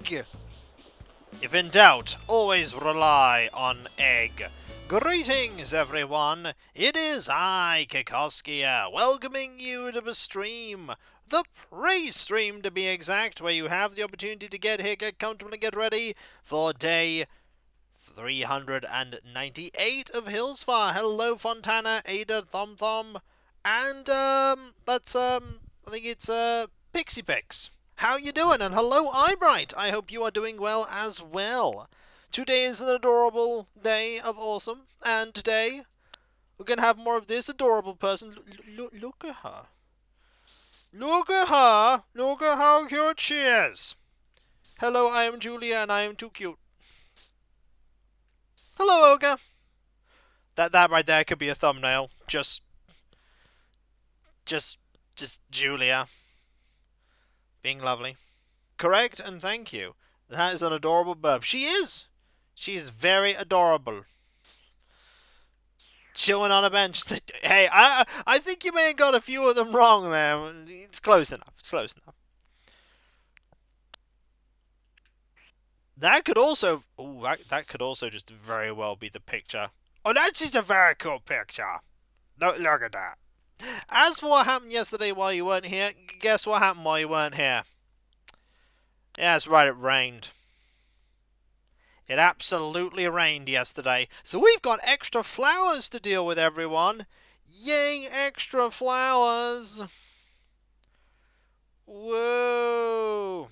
egg! If in doubt, always rely on egg. Greetings, everyone! It is I, Kikoskia, welcoming you to the stream. The pre-stream, to be exact, where you have the opportunity to get here, get comfortable, and get ready for day 398 of Hillsfire. Hello, Fontana, Ada, Thom, and, I think it's, Pixie Pix. How you doing? And hello, Eyebright. I hope you are doing well as well. Today is an adorable day of awesome, and today we're gonna have more of this adorable person. Look at her. Look at her. Look at how cute she is. Hello, I am Julia, and I am too cute. Hello, Olga. That right there could be a thumbnail. Just Julia being lovely. Correct, and thank you. That is an adorable burp. She is. She's very adorable. Chilling on a bench. Hey, I think you may have got a few of them wrong there. It's close enough. It's close enough. That could also... Ooh, that could also just very well be the picture. Oh, that's just a very cool picture. Look at that. As for what happened yesterday while you weren't here, guess what happened while you weren't here? Yeah, that's right, it rained. It absolutely rained yesterday. So we've got extra flowers to deal with, everyone. Yay, extra flowers. Whoa.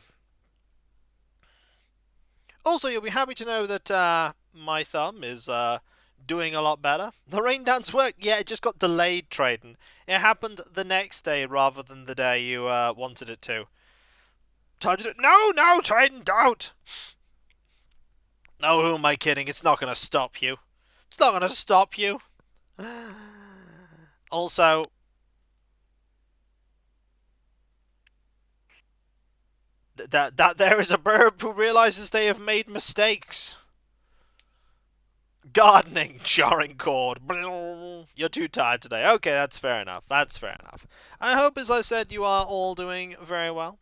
Also, you'll be happy to know that my thumb is doing a lot better. The rain dance worked. Yeah, it just got delayed, Traden. It happened the next day rather than the day you wanted it to. Time to do it. No, Traden, don't. No, who am I kidding? It's not going to stop you. It's not going to stop you. Also, that there is a bird who realizes they have made mistakes. Gardening, jarring cord. You're too tired today. Okay, that's fair enough. That's fair enough. I hope, as I said, you are all doing very well.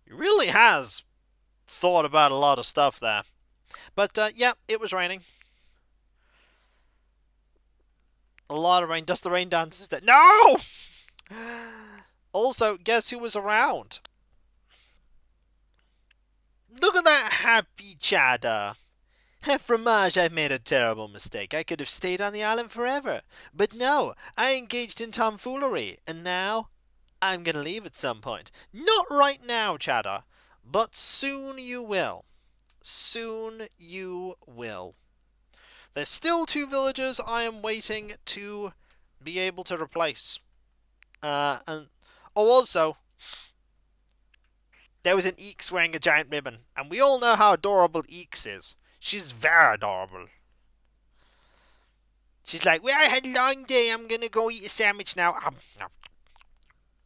He really has thought about a lot of stuff there. But, yeah, it was raining. A lot of rain. Does the rain dance instead? No! Also, guess who was around? Look at that happy chatter. Fromage, I've made a terrible mistake. I could have stayed on the island forever. But no, I engaged in tomfoolery, and now I'm going to leave at some point. Not right now, Chatter, but soon you will. Soon you will. There's still 2 villagers I am waiting to be able to replace. Also, there was an Eeks wearing a giant ribbon, and we all know how adorable Eeks is. She's very adorable. She's like, well, I had a long day. I'm going to go eat a sandwich now.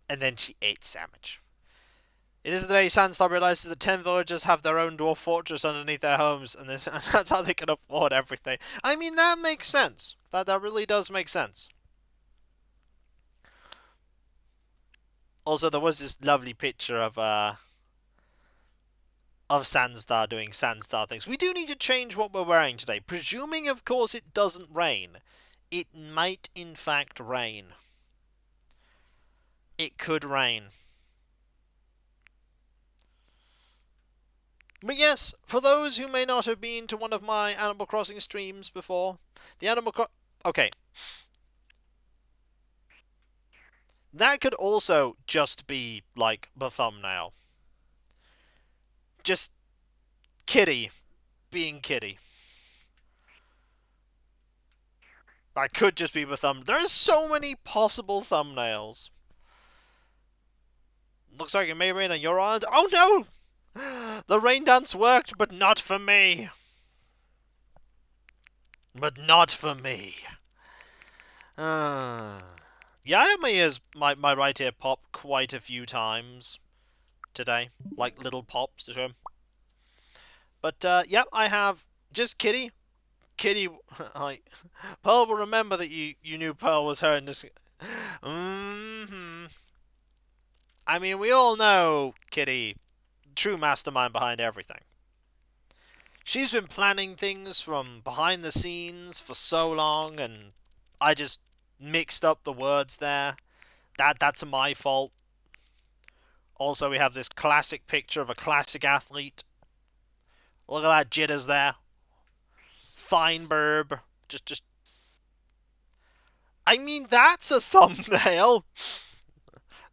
And then she ate sandwich. It is the day Sandstar realizes that 10 villagers have their own dwarf fortress underneath their homes, and that's how they can afford everything. I mean, that makes sense. That really does make sense. Also, there was this lovely picture of Sandstar doing Sandstar things. We do need to change what we're wearing today. Presuming, of course, it doesn't rain. It might, in fact, rain. It could rain. But yes, for those who may not have been to one of my Animal Crossing streams before, the okay. That could also just be, like, the thumbnail. Just Kitty being Kitty. That could just be the thumbnail. There's so many possible thumbnails. Looks like it may rain on your island. Oh no! The rain dance worked, but not for me. But not for me. Yeah, I had my ears, my right ear pop quite a few times today. Like little pops to him. But, yep, I have just Kitty. Kitty, Pearl will remember that you knew Pearl was her in this. Mm-hmm. I mean, we all know Kitty, true mastermind behind everything. She's been planning things from behind the scenes for so long, and I just mixed up the words there. That's my fault. Also, we have this classic picture of a classic athlete. Look at that jitters there. Fine burb. Just. I mean, that's a thumbnail.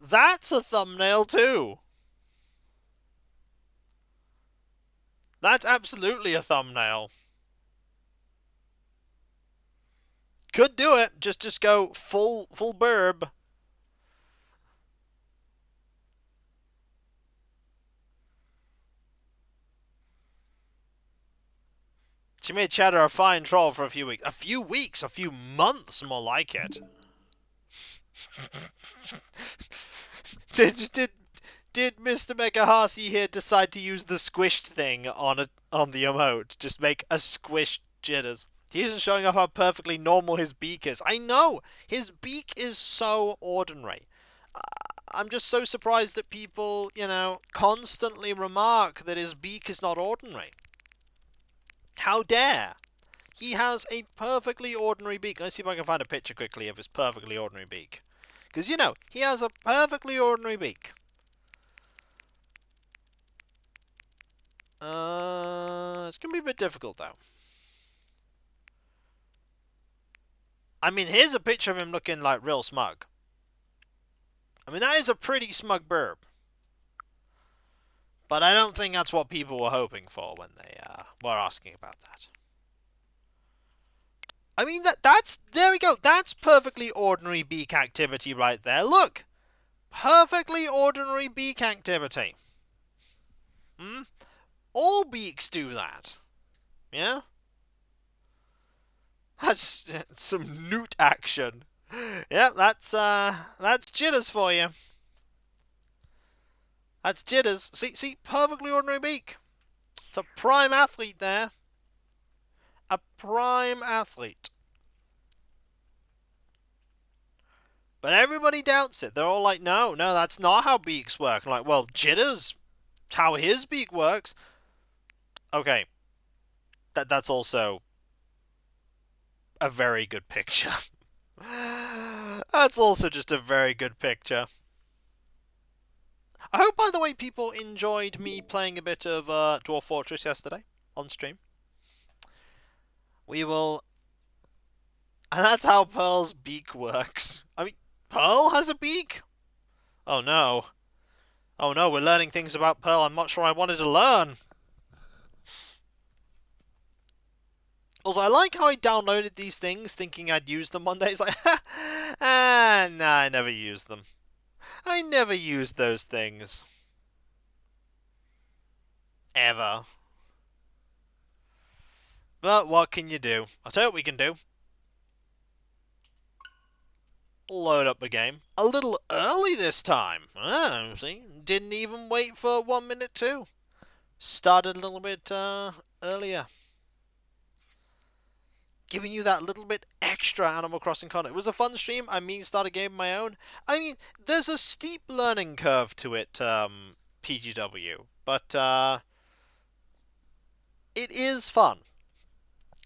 That's a thumbnail too. That's absolutely a thumbnail. Could do it. Just go full burb. She made Cheddar a fine troll for a few weeks. A few weeks? A few months, more like it. did, did Mr. Megahasi here decide to use the squished thing on the emote? Just make a squished jitters. He isn't showing off how perfectly normal his beak is. I know! His beak is so ordinary. I'm just so surprised that people, constantly remark that his beak is not ordinary. How dare! He has a perfectly ordinary beak. Let's see if I can find a picture quickly of his perfectly ordinary beak. Because, he has a perfectly ordinary beak. It's going to be a bit difficult, though. I mean, here's a picture of him looking, like, real smug. I mean, that is a pretty smug burb. But I don't think that's what people were hoping for when they were asking about that. I mean, there we go. That's perfectly ordinary beak activity right there. Look! Perfectly ordinary beak activity. All beaks do that. Yeah? That's some newt action. Yeah, that's jitters for you. That's jitters. See, perfectly ordinary beak. It's a prime athlete there. A prime athlete. But everybody doubts it. They're all like, no, that's not how beaks work. I'm like, well, jitters, how his beak works. Okay, that's also a very good picture. That's also just a very good picture. I hope, by the way, people enjoyed me playing a bit of Dwarf Fortress yesterday on stream. We will... And that's how Pearl's beak works. I mean, Pearl has a beak? Oh no. Oh no, we're learning things about Pearl I'm not sure I wanted to learn. Also, I like how I downloaded these things thinking I'd use them one day. It's like, nah, I never used them. I never used those things. Ever. But what can you do? I'll tell you what we can do. Load up the game. A little early this time. See? Didn't even wait for 1 minute too. Started a little bit earlier. Giving you that little bit extra Animal Crossing content. It was a fun stream. I mean, start a game of my own. I mean, there's a steep learning curve to it, PGW. But it is fun.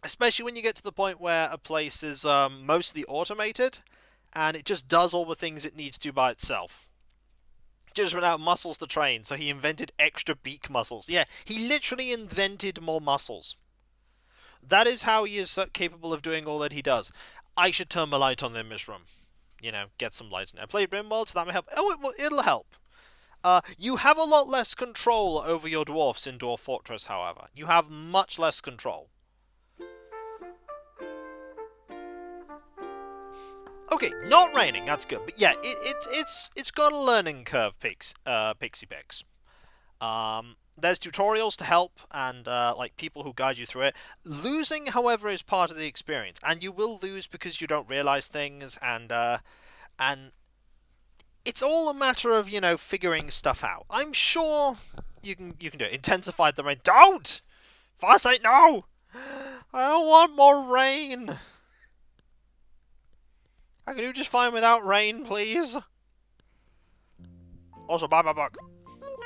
Especially when you get to the point where a place is mostly automated and it just does all the things it needs to by itself. Just ran out of muscles to train, so he invented extra beak muscles. Yeah, he literally invented more muscles. That is how he is capable of doing all that he does. I should turn my light on in this room. Get some light in there. I played Rimworld, so that may help. Oh, it'll help. You have a lot less control over your dwarfs in Dwarf Fortress, however. You have much less control. Okay, not raining, that's good. But yeah, it's got a learning curve, Pixie Pix. There's tutorials to help and people who guide you through it. Losing, however, is part of the experience, and you will lose because you don't realize things, and it's all a matter of figuring stuff out. I'm sure you can do it. Intensify the rain. Don't! Farsight, no! I don't want more rain. I can do just fine without rain, please. Also, buy my book.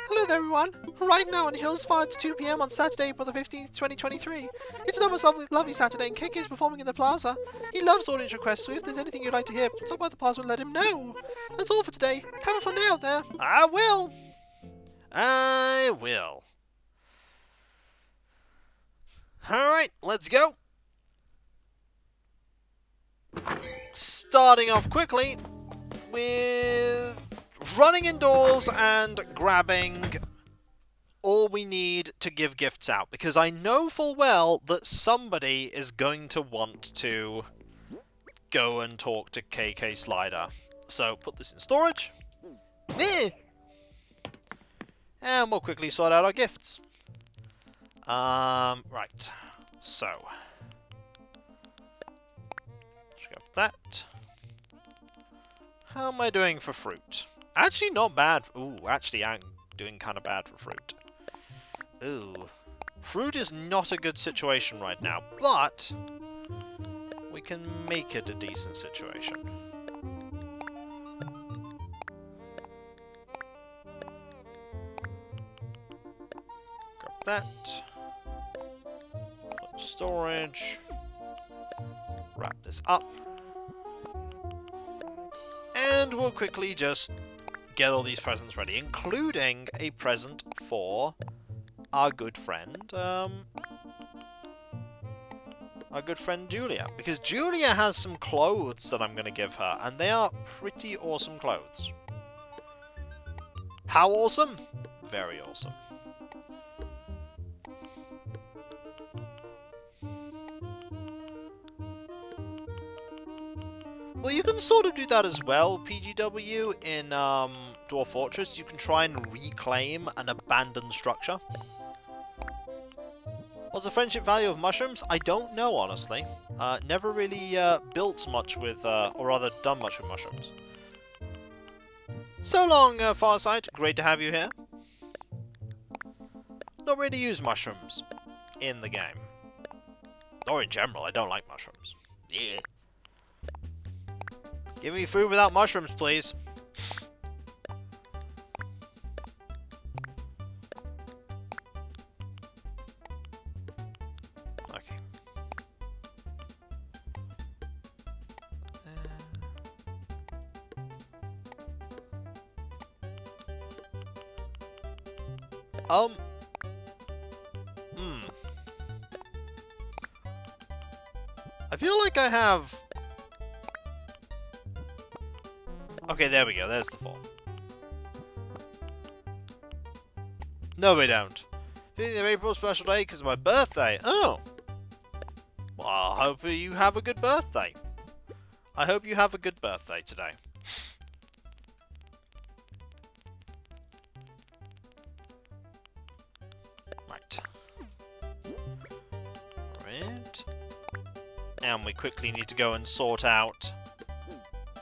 Hello there, everyone. Right now in Hillsfire, it's 2 PM on Saturday, April the 15th, 2023. It's an almost lovely Saturday, and Kik is performing in the plaza. He loves audience requests, so if there's anything you'd like to hear, stop by the plaza and let him know. That's all for today. Have a fun day out there. I will. I will. Alright, let's go. Starting off quickly with running indoors and grabbing all we need to give gifts out, because I know full well that somebody is going to want to go and talk to KK Slider. So put this in storage. And we'll quickly sort out our gifts. Right. So let's go with that. How am I doing for fruit? Actually, not bad. Ooh, actually, I'm doing kind of bad for fruit. Ooh. Fruit is not a good situation right now, but we can make it a decent situation. Grab that. Put storage. Wrap this up. And we'll quickly just get all these presents ready, including a present for our good friend Julia. Because Julia has some clothes that I'm going to give her, and they are pretty awesome clothes. How awesome? Very awesome. Well, you can sort of do that as well, PGW, in Dwarf Fortress. You can try and reclaim an abandoned structure. What's the friendship value of mushrooms? I don't know, honestly. Never really built much with, or rather done much with mushrooms. So long, Farsight. Great to have you here. Not really use mushrooms in the game. Or in general, I don't like mushrooms. Yeah. Give me food without mushrooms, please. Okay. I feel like I have... Okay, there we go. There's the form. No, we don't. 15th of April, special day, because of my birthday. Oh. Well, I hope you have a good birthday. I hope you have a good birthday today. Right. Right. And we quickly need to go and sort out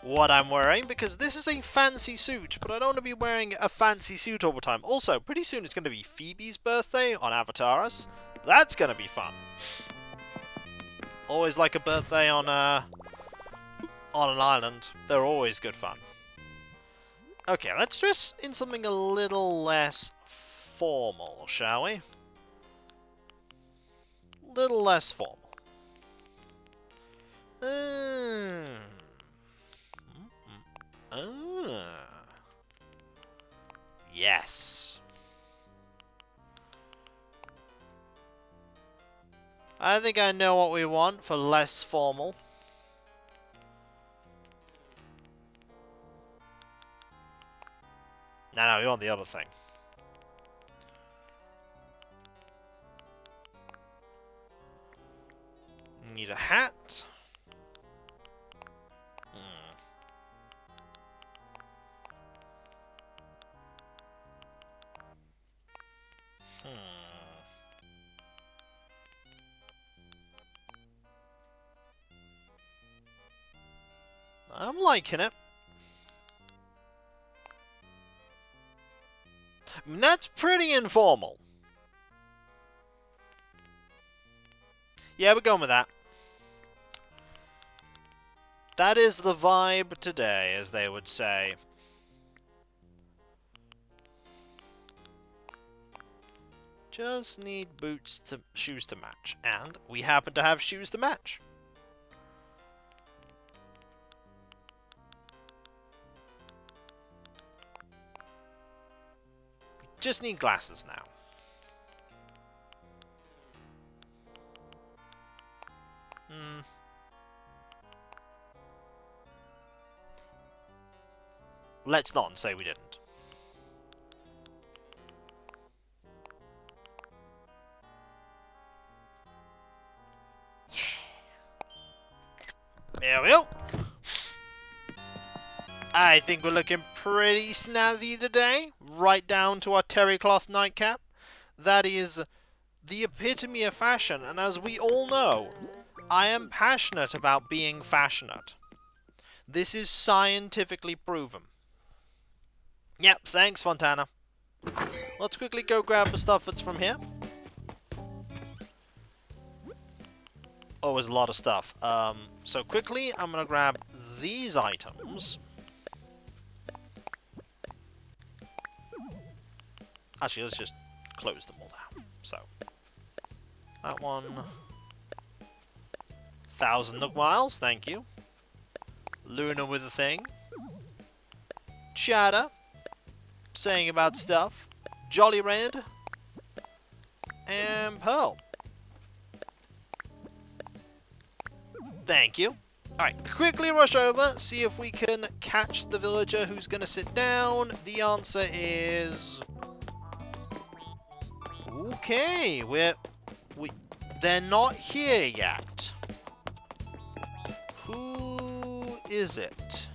what I'm wearing, because this is a fancy suit, but I don't want to be wearing a fancy suit all the time. Also, pretty soon it's going to be Phoebe's birthday on Avataris. That's going to be fun. Always like a birthday on an island. They're always good fun. Okay, let's dress in something a little less formal, shall we? Little less formal. Yes. I think I know what we want for less formal. No, we want the other thing. Need a hat. I'm liking it. I mean, that's pretty informal. Yeah, we're going with that. That is the vibe today, as they would say. Just need shoes to match. And we happen to have shoes to match. Just need glasses now. Let's not say we didn't. There we go. I think we're looking pretty snazzy today. Right down to our terry cloth nightcap. That is the epitome of fashion. And as we all know, I am passionate about being fashionate. This is scientifically proven. Yep, thanks, Fontana. Let's quickly go grab the stuff that's from here. Oh, there's a lot of stuff. So quickly, I'm going to grab these items. Actually, let's just close them all down. So, that one. 1,000 Nook Miles, thank you. Luna with a thing. Chatter. Saying about stuff. Jolly Red. And Pearl. Thank you. Alright, quickly rush over, see if we can catch the villager who's going to sit down. The answer is... Okay, they're not here yet. Who is it?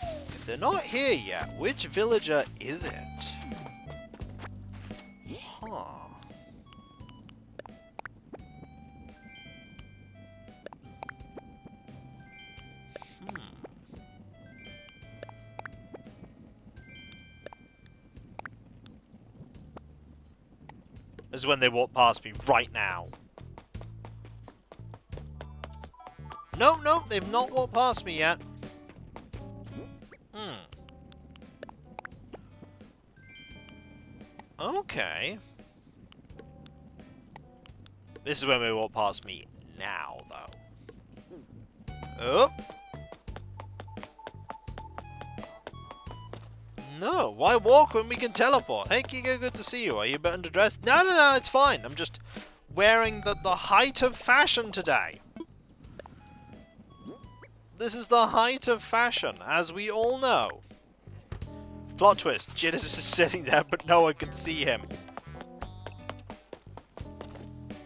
If they're not here yet, which villager is it? Huh. This is when they walk past me right now. No, they've not walked past me yet. Okay. This is when they walk past me now, though. Oh. No, why walk when we can teleport? Hey, Kiko, good to see you. Are you better dressed? No, it's fine. I'm just wearing the height of fashion today. This is the height of fashion, as we all know. Plot twist. Jitters is sitting there, but no one can see him.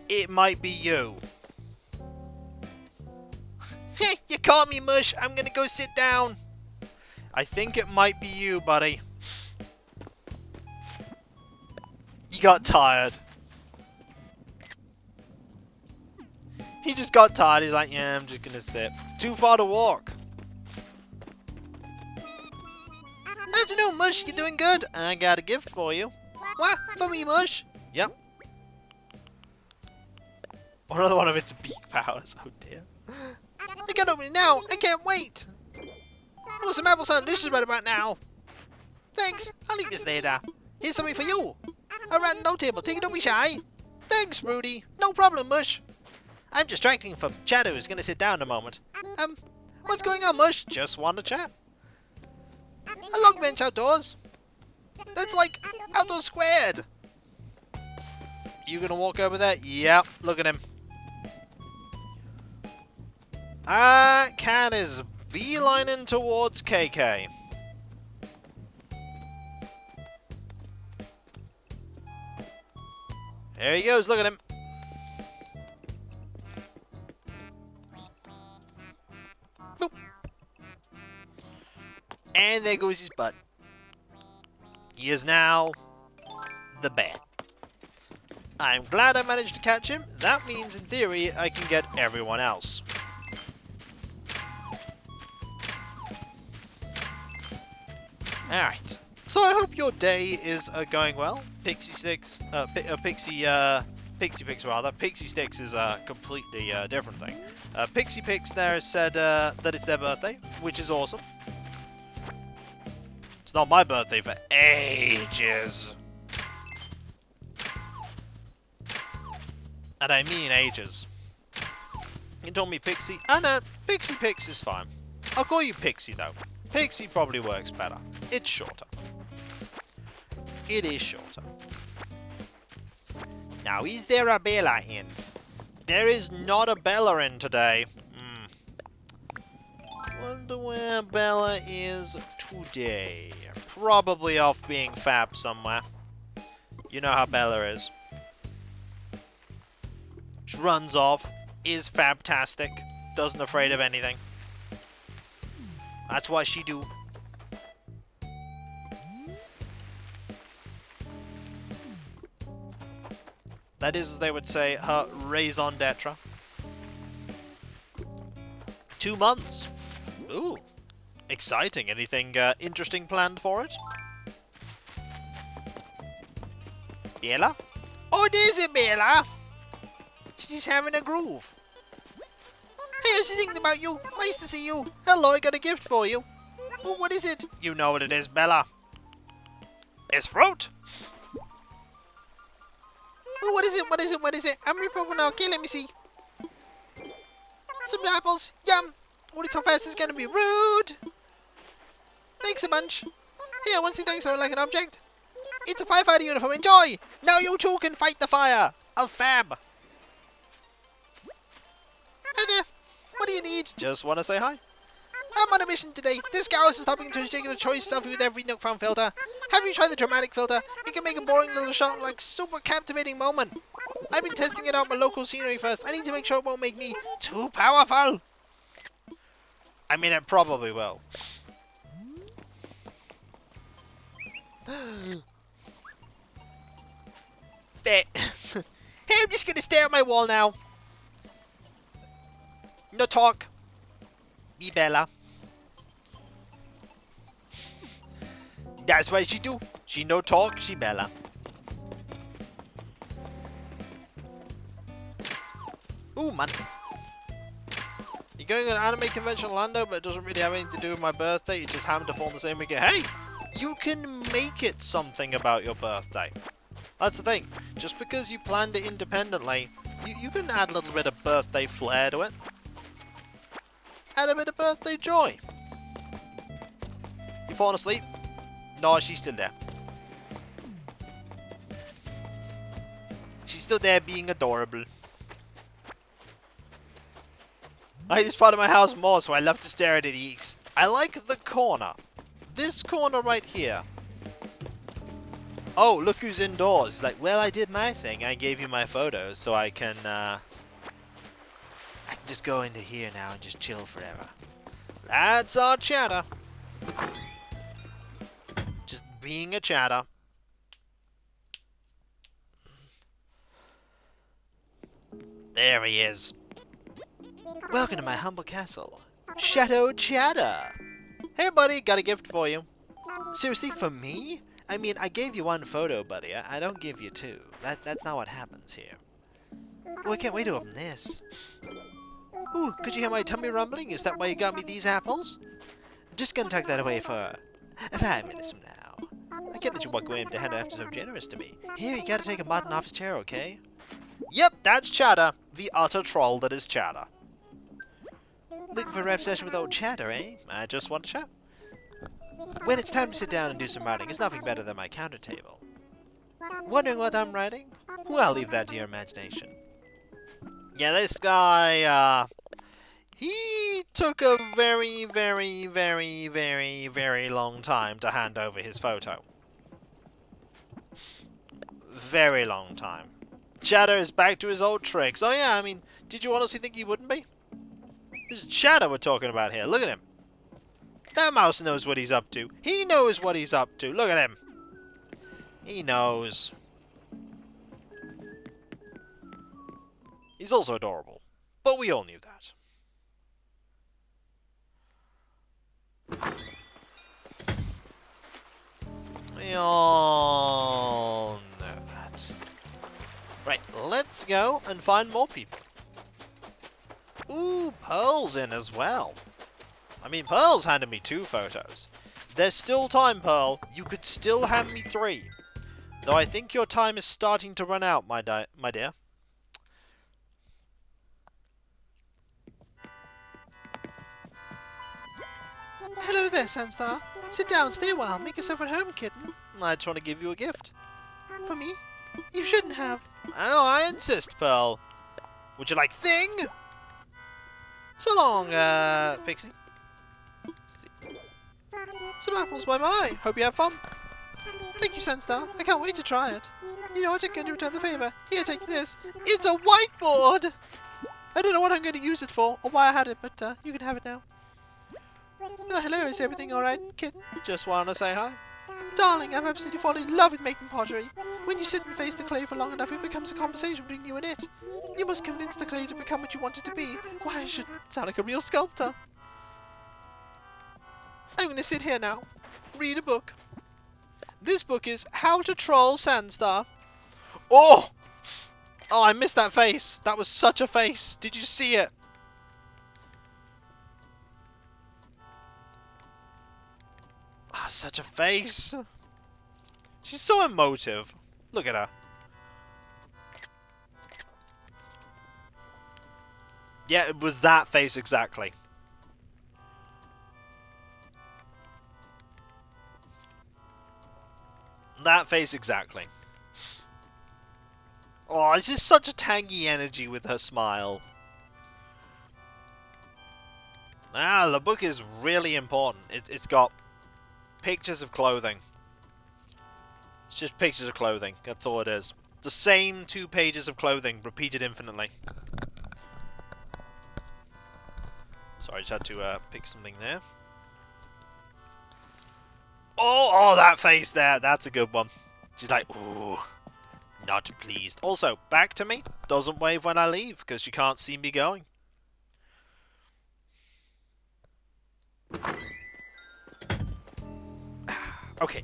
It might be you. Heh, you caught me, Mush. I'm gonna go sit down. I think it might be you, buddy. You got tired. He just got tired. He's like, yeah, I'm just gonna sit. Too far to walk. How'd you know, Mush? You doing good? I got a gift for you. What? For me, Mush? Yep. Another one of its beak powers. Oh dear. I can't open it now. I can't wait. Oh, some apples sound delicious right about now. Thanks. I'll leave this later. Here's something for you. A round note table. Take it, don't be shy. Thanks, Rudy. No problem, Mush. I'm distracting for Chatter, who's going to sit down in a moment. What's going on, Mush? Just want to chat. A log bench outdoors. That's like outdoors squared. You going to walk over there? Yep. Look at him. Cat is beelining towards KK. There he goes, look at him. Boop. And there goes his butt. He is now the bear. I'm glad I managed to catch him. That means, in theory, I can get everyone else. Alright, so I hope your day is going well. Pixie Pixie Pix rather. Pixie Sticks is a completely different thing. Pixie Pix there said that it's their birthday, which is awesome. It's not my birthday for ages. And I mean ages. You told me Pixie? Ah, no, Pixie Pix is fine. I'll call you Pixie though. Pixie probably works better. It's shorter. It is shorter. Now, is there a Bella in? There is not a Bella in today. Wonder where Bella is today. Probably off being fab somewhere. You know how Bella is. She runs off, is fabtastic, doesn't afraid of anything. That's what she do. That is, as they would say, her raison d'etre. 2 months. Ooh. Exciting. Anything interesting planned for it? Bella? Oh, there's a Bella! She's having a groove. Hey, I was just thinking about you. Nice to see you. Hello, I got a gift for you. Oh, what is it? You know what it is, Bella. It's fruit. Oh, what is it? What is it? What is it? I'm reproving now. Okay, let me see. Some apples. Yum. Oh, it's so fast it's gonna be rude. Thanks a bunch. Hey, I want to say thanks for like an object. It's a firefighter uniform. Enjoy. Now you too can fight the fire. I'll fab. Hi there. What do you need? Just want to say hi. I'm on a mission today. This gal is stopping to taking a choice selfie with every Nook found filter. Have you tried the dramatic filter? It can make a boring little shot like super captivating moment. I've been testing it out my local scenery first. I need to make sure it won't make me too powerful. I mean, it probably will. Hey, I'm just gonna stare at my wall now. No talk. Be Bella. That's what she do. She no talk, she Bella. Ooh, man. You're going to an anime convention in Orlando, but it doesn't really have anything to do with my birthday. You just happen to fall in the same weekend. Hey! You can make it something about your birthday. That's the thing. Just because you planned it independently, you can add a little bit of birthday flair to it. Add a bit of birthday joy. You falling asleep? No, she's still there. She's still there being adorable. I like this part of my house more, so I love to stare at it eeks. I like the corner. This corner right here. Oh, look who's indoors. He's like, well, I did my thing. I gave you my photos, so I can just go into here now and just chill forever. That's our chatter. Just being a chatter. There he is. Welcome to my humble castle. Shadow Chatter. Hey, buddy, got a gift for you. Seriously, for me? I mean, I gave you one photo, buddy. I don't give you two. That's not what happens here. Oh, I can't wait to open this. Ooh, could you hear my tummy rumbling? Is that why you got me these apples? I'm just gonna tuck that away for 5 minutes from now. I can't let you walk away empty handed after so generous to me. Here, you gotta take a button off his chair, okay? Yep, that's Chatter. The utter troll that is Chatter. Looking for a rap session with old Chatter, eh? I just want to chat. When it's time to sit down and do some writing, it's nothing better than my counter table. Wondering what I'm writing? Well, I'll leave that to your imagination. Yeah, this guy, he took a very, very, very, very, very long time to hand over his photo. Very long time. Chatter is back to his old tricks. Oh yeah, I mean, did you honestly think he wouldn't be? This is Chatter we're talking about here. Look at him. That mouse knows what he's up to. He knows what he's up to. Look at him. He knows. He's also adorable. But we all knew that. We all know that. Right, let's let's go and find more people. Ooh, Pearl's in as well. I mean, Pearl's handed me 2 photos. There's still time, Pearl. You could still hand me 3. Though I think your time is starting to run out, my dear. Hello there, Sandstar. Sit down, stay a while, make yourself at home, kitten. I just want to give you a gift. For me? You shouldn't have. Oh, I insist, Pearl. Would you like thing? So long, Pixie. Some apples, my. Hope you have fun. Thank you, Sandstar. I can't wait to try it. You know what? I'm going to return the favour. Here, take this. It's a whiteboard! I don't know what I'm going to use it for, or why I had it, but you can have it now. Oh, hello, is everything alright, kitten? Just want to say hi. Darling, I've absolutely fallen in love with making pottery. When you sit and face the clay for long enough, it becomes a conversation between you and it. You must convince the clay to become what you want it to be. Why, I should sound like a real sculptor. I'm going to sit here now. Read a book. This book is How to Troll Sandstar. Oh! Oh, I missed that face. That was such a face. Did you see it? Ah, oh, such a face. She's so emotive. Look at her. Yeah, it was that face exactly. That face exactly. Oh, it's just such a tangy energy with her smile. Ah, the book is really important. It's got pictures of clothing. It's just pictures of clothing. That's all it is. The same 2 pages of clothing repeated infinitely. Sorry, I just had to pick something there. Oh, that face there. That's a good one. She's like, ooh, not pleased. Also, back to me. Doesn't wave when I leave because she can't see me going. Okay,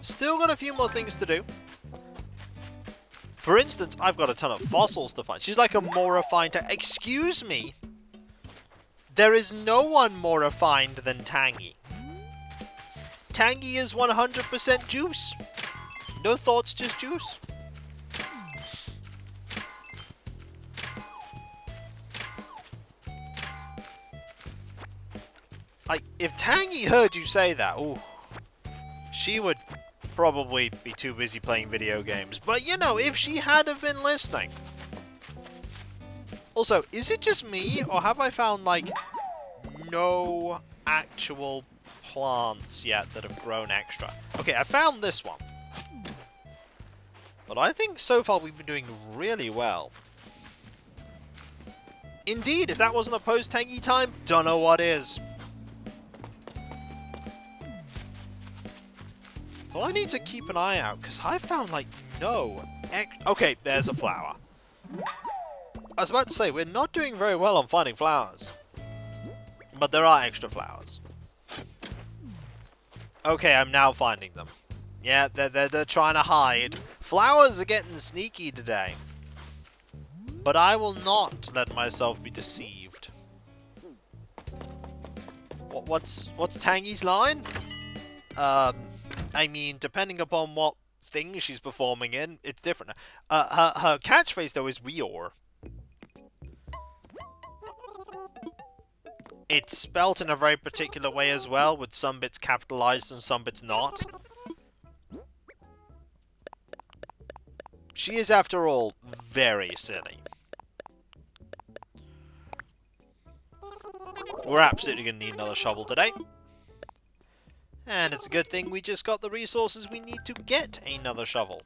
still got a few more things to do. For instance, I've got a ton of fossils to find. She's like a more refined... Excuse me? There is no one more refined than Tangy. Tangy is 100% juice. No thoughts, just juice. Like, if Tangy heard you say that, ooh, she would probably be too busy playing video games. But, you know, if she had have been listening. Also, is it just me, or have I found, like, no actual plants yet that have grown extra? Okay, I found this one. But I think so far we've been doing really well. Indeed, if that wasn't a post-Tangy time, don't know what is. So I need to keep an eye out, because I found, like, no... Okay, there's a flower. I was about to say, we're not doing very well on finding flowers. But there are extra flowers. Okay, I'm now finding them. Yeah, they're trying to hide. Flowers are getting sneaky today. But I will not let myself be deceived. What's Tangy's line? I mean, depending upon what thing she's performing in, it's different. Her catchphrase, though, is Rior. It's spelt in a very particular way as well, with some bits capitalized and some bits not. She is, after all, very silly. We're absolutely going to need another shovel today. And it's a good thing we just got the resources we need to get another shovel.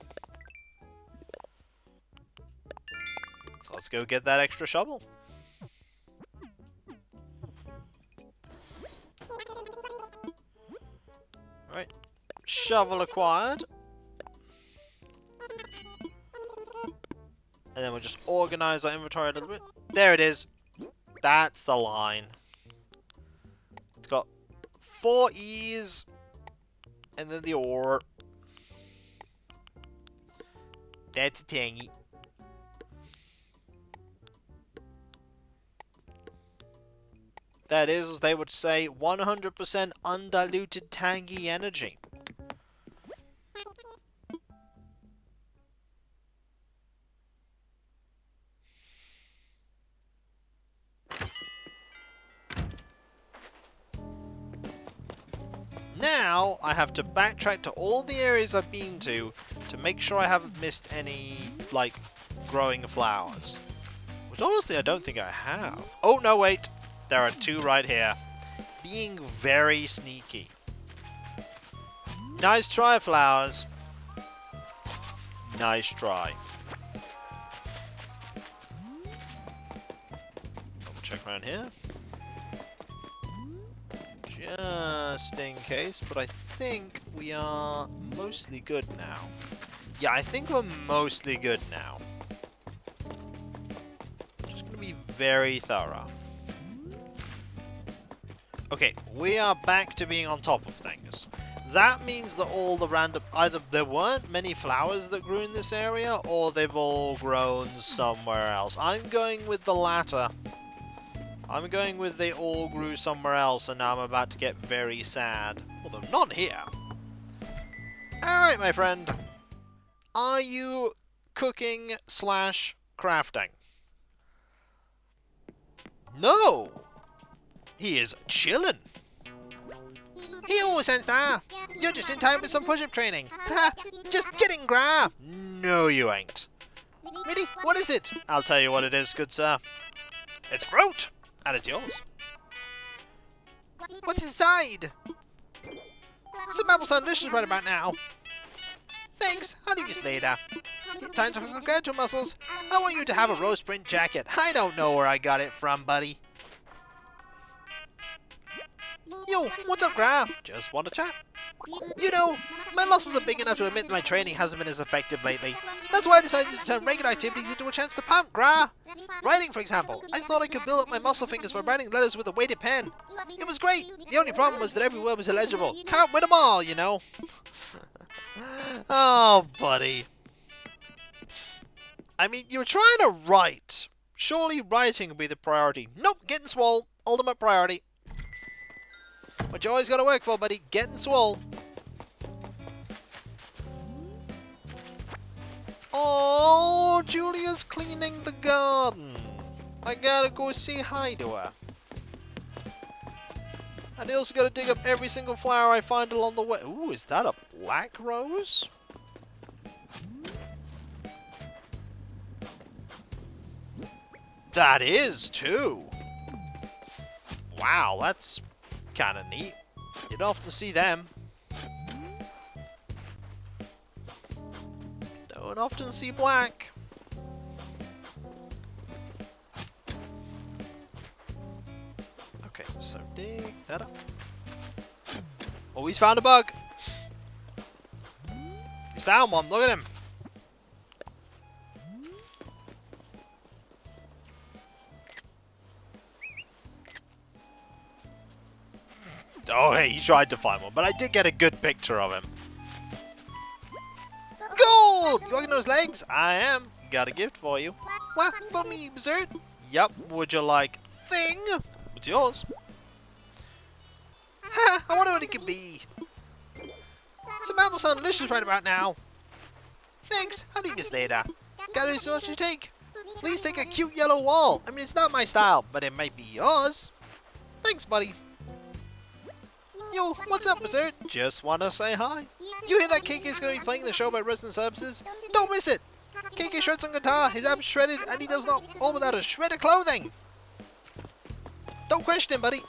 So let's go get that extra shovel. Right. Shovel acquired. And then we'll just organize our inventory a little bit. There it is. That's the line. It's got 4 E's. And then the ore. That's Tangy. That is, as they would say, 100% undiluted tangy energy. Now, I have to backtrack to all the areas I've been to make sure I haven't missed any, like, growing flowers. Which honestly, I don't think I have. Oh, no, wait. There are two right here. Being very sneaky. Nice try, flowers. Nice try. Double check around here. Just in case, but I think we are mostly good now. Yeah, I think we're mostly good now. Just gonna be very thorough. Okay, we are back to being on top of things. That means that all the random... either there weren't many flowers that grew in this area, or they've all grown somewhere else. I'm going with the latter. I'm going with they all grew somewhere else, and now I'm about to get very sad. Although, not here. Alright, my friend. Are you cooking / crafting? No! He is chillin'. Yo, Senstar! You're just in time with some push-up training. Ha! Just kidding, Gra! No, you ain't. Really? What is it? I'll tell you what it is, good sir. It's fruit! And it's yours. What's inside? Some apples are delicious right about now. Thanks, I'll leave you later. Time to some graduate muscles. I want you to have a rose print jacket. I don't know where I got it from, buddy. Yo, what's up, Gra? Just want to chat. You know, my muscles are big enough to admit that my training hasn't been as effective lately. That's why I decided to turn regular activities into a chance to pump, Gra. Writing, for example. I thought I could build up my muscle fingers by writing letters with a weighted pen. It was great. The only problem was that every word was illegible. Can't win them all, you know. Oh, buddy. I mean, you were trying to write. Surely writing would be the priority. Nope, getting swole. Ultimate priority. What you always gotta work for, buddy. Getting swole. Oh, Julia's cleaning the garden. I gotta go say hi to her. And I also gotta dig up every single flower I find along the way. Ooh, is that a black rose? That is, too. Wow, that's kind of neat. You don't often see them. Don't often see black. Okay, so dig that up. Oh, he's found a bug. He's found one. Look at him. Oh, hey, he tried to find one, but I did get a good picture of him. Gold! You walking those legs? I am. Got a gift for you. What? For me, Berserk? Yup. Would you like thing? It's yours. Ha! I wonder what it could be. Some apples sound delicious right about now. Thanks. I'll leave you later. Got any sort you take? Please take a cute yellow wall. I mean, it's not my style, but it might be yours. Thanks, buddy. Yo, what's up, Berserk? Just want to say hi. You hear that KK's going to be playing the show by Resident Services? Don't miss it! KK shreds on guitar, his abs shredded, and he does not all without a shred of clothing! Don't question him, buddy!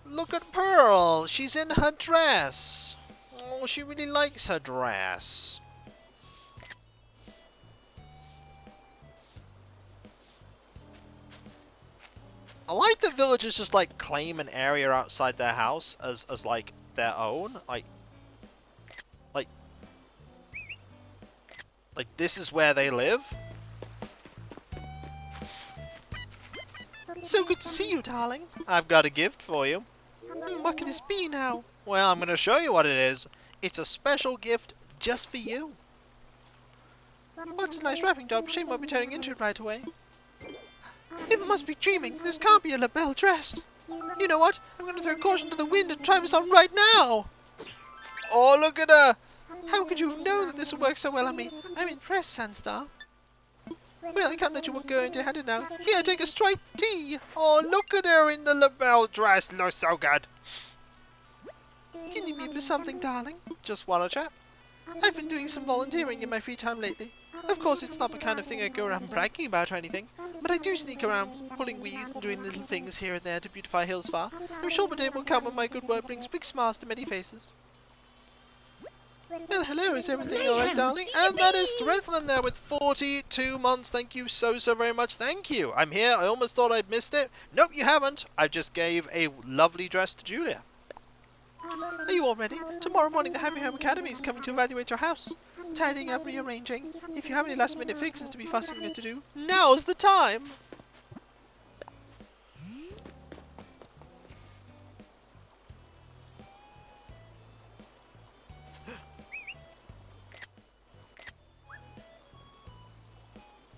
Look at Pearl! She's in her dress! Oh, she really likes her dress. I like that villagers just, like, claim an area outside their house as like, their own. Like, this is where they live. So good to see you, darling. I've got a gift for you. What can this be now? Well, I'm going to show you what it is. It's a special gift just for you. What's a nice wrapping job? Shame I'll be turning into it right away. It must be dreaming. This can't be a LaBelle dress. You know what? I'm going to throw caution to the wind and try this on right now. Oh, look at her. How could you know that this would work so well on me? I'm impressed, Sandstar. Well, I can't let you walk go into hand it now. Here, take a striped tee. Oh, look at her in the LaBelle dress. Looks so good. Do you need me for something, darling? Just wanna chat. I've been doing some volunteering in my free time lately. Of course, it's not the kind of thing I go around bragging about or anything, but I do sneak around, pulling weeds and doing little things here and there to beautify Hills Far. I'm sure the day will come when my good work brings big smiles to many faces. Well, hello, is everything alright, darling? And that is Threthlin there with 42 months. Thank you so very much. Thank you. I'm here. I almost thought I'd missed it. Nope, you haven't. I just gave a lovely dress to Julia. Are you all ready? Tomorrow morning the Happy Home Academy is coming to evaluate your house. Tidying up, rearranging. If you have any last minute fixes to be fussing to do, now's the time!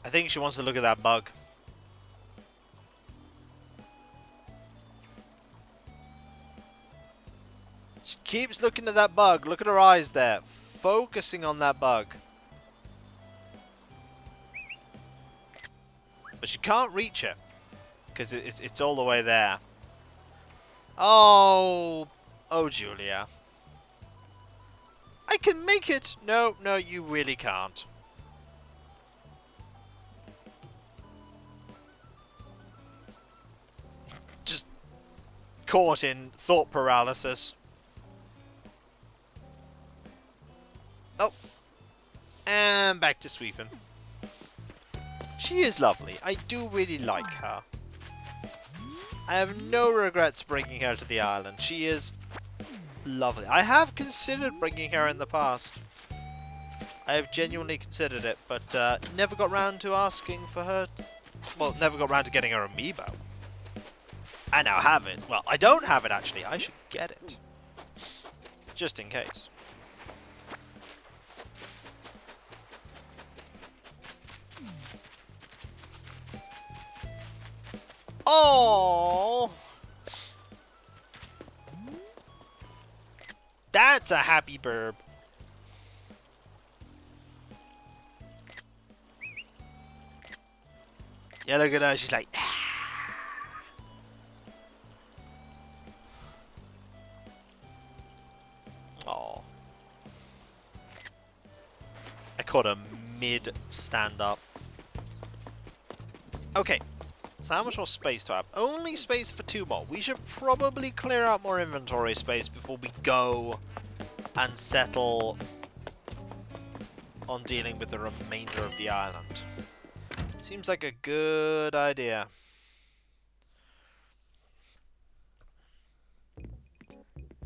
I think she wants to look at that bug. She keeps looking at that bug. Look at her eyes there. Focusing on that bug. But she can't reach it. Because it's all the way there. Oh. Oh, Julia. I can make it. No, no, you really can't. Just caught in thought paralysis. Oh. And back to sweeping. She is lovely. I do really like her. I have no regrets bringing her to the island. She is lovely. I have considered bringing her in the past. I have genuinely considered it, but never got round to asking for her. Well, never got round to getting her amiibo. I now have it. Well, I don't have it actually. I should get it. Just in case. Oh, that's a happy burb. Yeah, look at her. She's like, oh. I caught a mid stand up. Okay. So how much more space do I have? Only space for 2 more. We should probably clear out more inventory space before we go and settle on dealing with the remainder of the island. Seems like a good idea.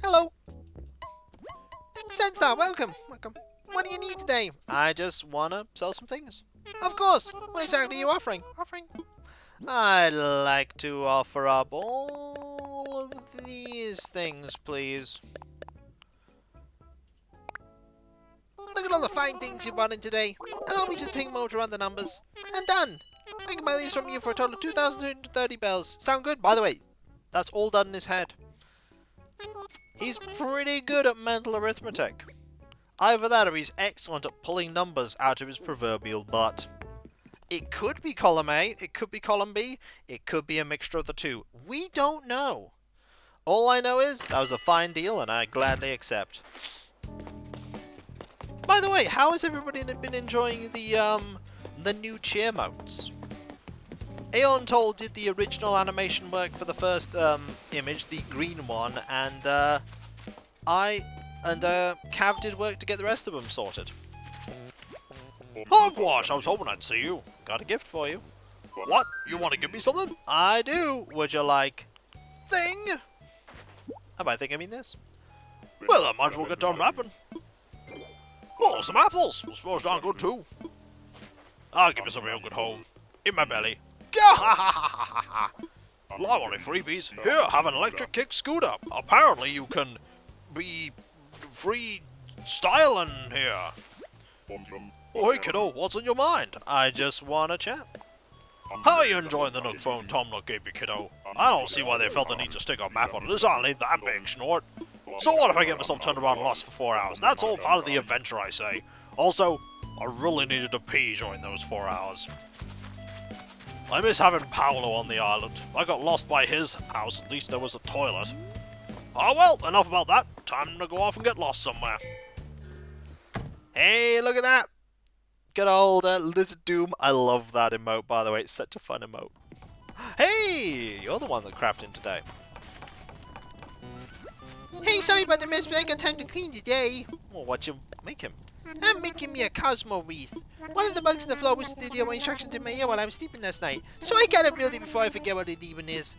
Hello! Sandstar, welcome! Welcome. What do you need today? I just wanna sell some things. Of course! What exactly are you offering? I'd like to offer up all of these things, please. Look at all the fine things you bought in today. Allow me to take motor on the numbers. And done! I can buy these from you for a total of 2,230 bells. Sound good? By the way, that's all done in his head. He's pretty good at mental arithmetic. Either that or he's excellent at pulling numbers out of his proverbial butt. It could be column A, it could be column B, it could be a mixture of the two. We don't know. All I know is that was a fine deal and I gladly accept. By the way, how has everybody been enjoying the new cheer modes? Aeon Toll did the original animation work for the first image, the green one, and Cav did work to get the rest of them sorted. Hogwash, I was hoping I'd see you. Got a gift for you. What? You want to give me something? I do. Would you like... thing? And by thing I mean this. Well, I might as well get done rapping. Oh, some apples. Well, smells darn good too. I'll give you some real good home. In my belly. Well, I want any freebies. Here, have an electric kick scooter. Apparently you can be free styling here. Oh, hey kiddo, what's on your mind? I just want to chat. How are you enjoying the Nook phone Tom Nook gave you, kiddo? I don't see why they felt the need to stick a map on it. It's only that big, Snort. So what if I get myself turned around and lost for 4 hours? That's all part of the adventure, I say. Also, I really needed to pee during those 4 hours. I miss having Paolo on the island. I got lost by his house, at least there was a toilet. Oh well, enough about that. Time to go off and get lost somewhere. Hey, look at that! Good old Lizard Doom. I love that emote, by the way. It's such a fun emote. Hey! You're the one that crafted today. Hey, sorry about the mess, but I got time to clean today. Well, what you make him? I'm making me a Cosmo wreath. One of the bugs in the floor was the my instructions in my ear while I was sleeping last night, so I gotta build it before I forget what it even is.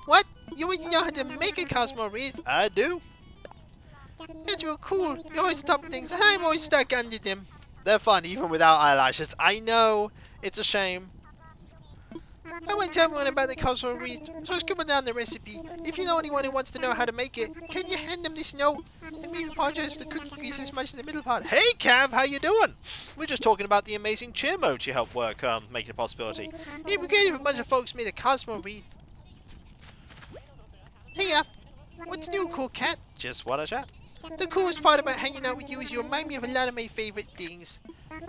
What? You already know how to make a Cosmo wreath? I do. That's real cool. You always stop things, and I'm always stuck under them. They're fun even without eyelashes. I know. It's a shame. I won't tell everyone about the Cosmo wreath, so scribble down the recipe. If you know anyone who wants to know how to make it, can you hand them this note? And maybe apologize for the cookie grease as much in the middle part. Hey, Cav, how you doing? We're just talking about the amazing cheer mode you helped work on, making a possibility. It'd be great if a bunch of folks made a Cosmo wreath. Hey, what's new, cool cat? Just what a chat. The coolest part about hanging out with you is you remind me of a lot of my favorite things.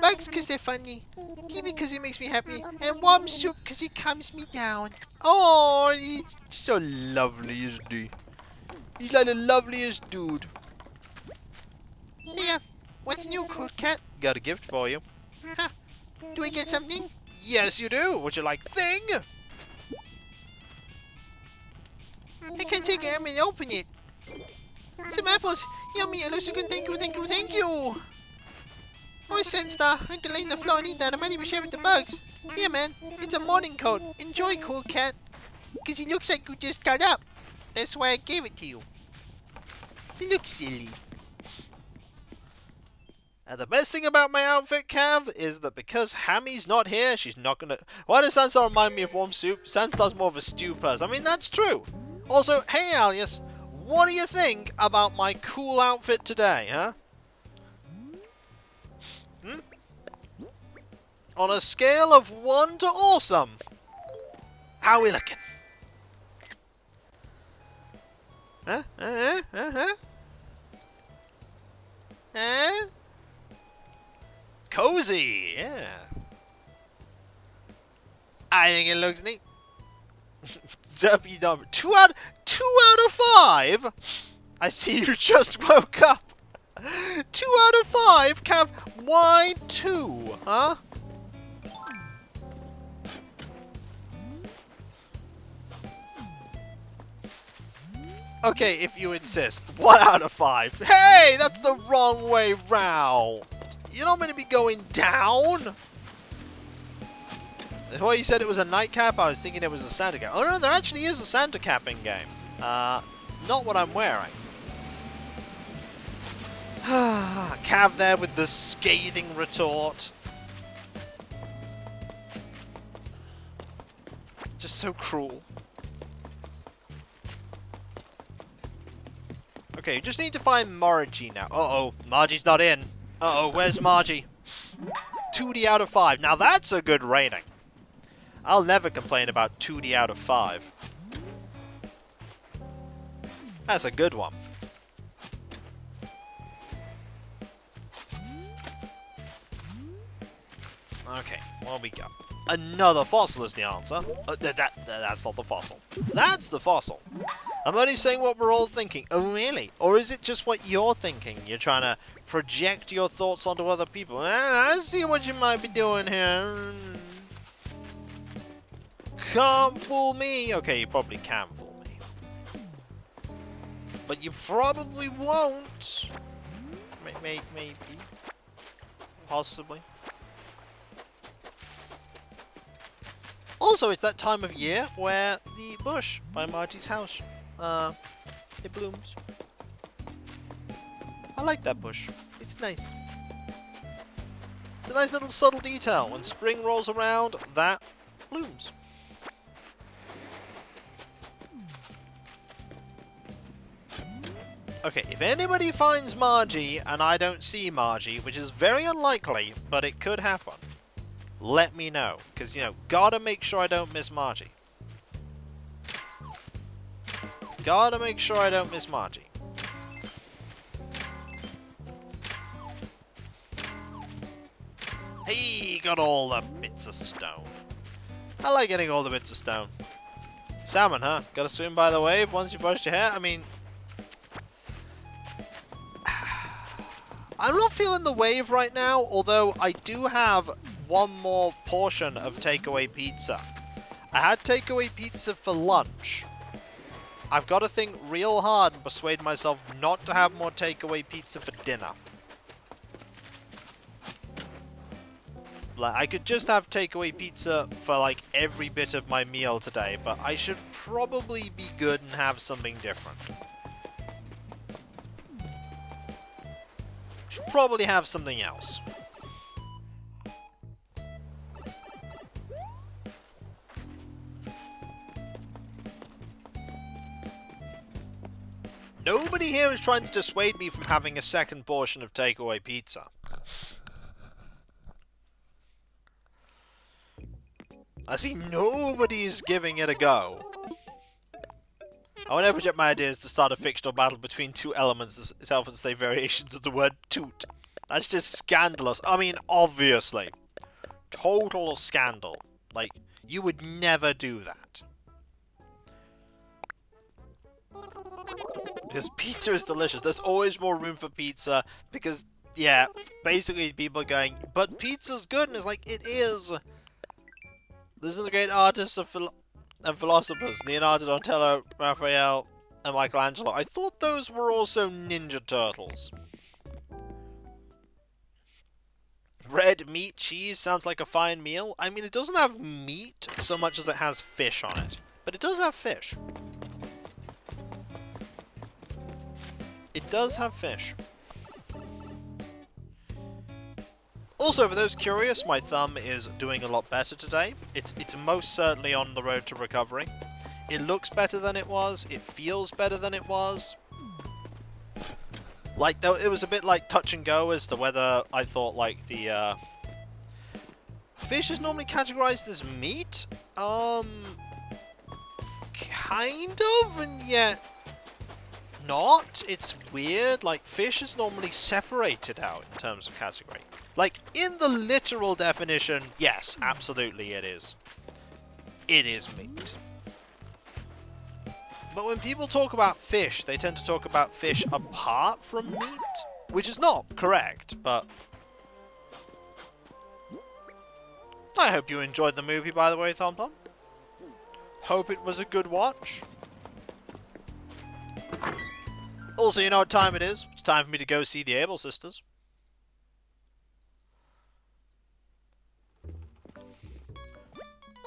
Bugs because they're funny, Kiwi because it makes me happy, and warm soup because it calms me down. Oh, he's so lovely, isn't he? He's like the loveliest dude. Yeah, what's new, cool cat? Got a gift for you. Huh. Do I get something? Yes, you do. Would you like thing? I can't take it. I'm gonna open it. Some apples. Yummy. It looks so good. Thank you, thank you, thank you. Oh, Senstar. I'm gonna lay on the floor and eat that. I might even share with the bugs. Here, man. It's a morning coat. Enjoy, cool cat. Because it looks like you just got up. That's why I gave it to you. It looks silly. And the best thing about my outfit, Cav, is that because Hammy's not here, she's not gonna... Why does Sanstar remind me of warm soup? Sanstar's more of a stew person. I mean, that's true. Also, hey, Alias, what do you think about my cool outfit today, huh? Hmm? On a scale of 1 to awesome, how we looking? Huh? Cozy, yeah. I think it looks neat. Derpy number 2 out of 5. I see you just woke up. 2 out of 5. Cav, why 2? Huh? Okay, if you insist. 1 out of 5. Hey, that's the wrong way round. You're not meant to be going down. Before you said it was a nightcap, I was thinking it was a Santa cap. Oh no, there actually is a Santa cap in game. Not what I'm wearing. Cav there with the scathing retort. Just so cruel. Okay, you just need to find Margie now. Uh-oh, Margie's not in. Uh-oh, where's Margie? 2D out of 5. Now that's a good rating. I'll never complain about 2D out of 5. That's a good one. Okay, what we got? Another fossil is the answer. That's not the fossil. That's the fossil. I'm only saying what we're all thinking. Oh, really? Or is it just what you're thinking? You're trying to project your thoughts onto other people. I see what you might be doing here. Can't fool me. Okay, you probably can fool me. But you probably won't. Maybe. Possibly. Also, it's that time of year where the bush by Margie's house, it blooms. I like that bush. It's nice. It's a nice little subtle detail. When spring rolls around, that blooms. Okay, if anybody finds Margie and I don't see Margie, which is very unlikely, but it could happen, let me know. Because, you know, gotta make sure I don't miss Margie. Gotta make sure I don't miss Margie. Hey, got all the bits of stone. I like getting all the bits of stone. Salmon, huh? Gotta swim by the wave once you brush your hair? I mean... I'm not feeling the wave right now, although I do have one more portion of takeaway pizza. I had takeaway pizza for lunch. I've got to think real hard and persuade myself not to have more takeaway pizza for dinner. Like, I could just have takeaway pizza for, like, every bit of my meal today, but I should probably be good and have something different. Should probably have something else. Nobody here is trying to dissuade me from having a second portion of takeaway pizza. I see nobody's giving it a go. I want to project my ideas to start a fictional battle between two elements as help and say variations of the word toot. That's just scandalous. I mean, obviously. Total scandal. Like, you would never do that. Because pizza is delicious. There's always more room for pizza because, yeah, basically people are going, but pizza's good, and it's like, it is. This is the great artists and philosophers, Leonardo, Donatello, Raphael, and Michelangelo. I thought those were also Ninja Turtles. Red meat cheese sounds like a fine meal. I mean, it doesn't have meat so much as it has fish on it. But it does have fish. It does have fish. Also, for those curious, my thumb is doing a lot better today. It's most certainly on the road to recovery. It looks better than it was. It feels better than it was. Like, though, it was a bit like touch and go as to whether I thought, like, the, fish is normally categorized as meat? Kind of, and yet not. It's weird. Like, fish is normally separated out in terms of category. Like, in the literal definition, yes, absolutely it is. It is meat. But when people talk about fish, they tend to talk about fish apart from meat, which is not correct, but... I hope you enjoyed the movie, by the way, Tom Tom. Hope it was a good watch. Also, you know what time it is? It's time for me to go see the Able Sisters.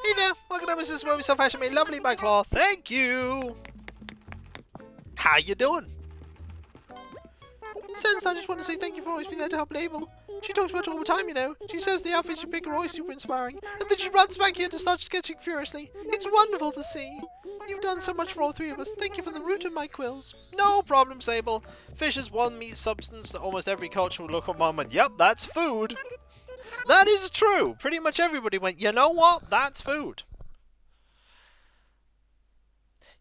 Hey there, welcome to Mrs. Woby Self Fashion Made Lovely by Claw. Thank you! How you doing? Sense, I just want to say thank you for always being there to help Label. She talks about it all the time, you know. She says the outfits you pick are always super inspiring. And then she runs back here to start sketching furiously. It's wonderful to see. You've done so much for all three of us. Thank you from the root of my quills. No problem, Sable. Fish is one meat substance that almost every culture will look upon and, yep, that's food. That is true. Pretty much everybody went, you know what? That's food.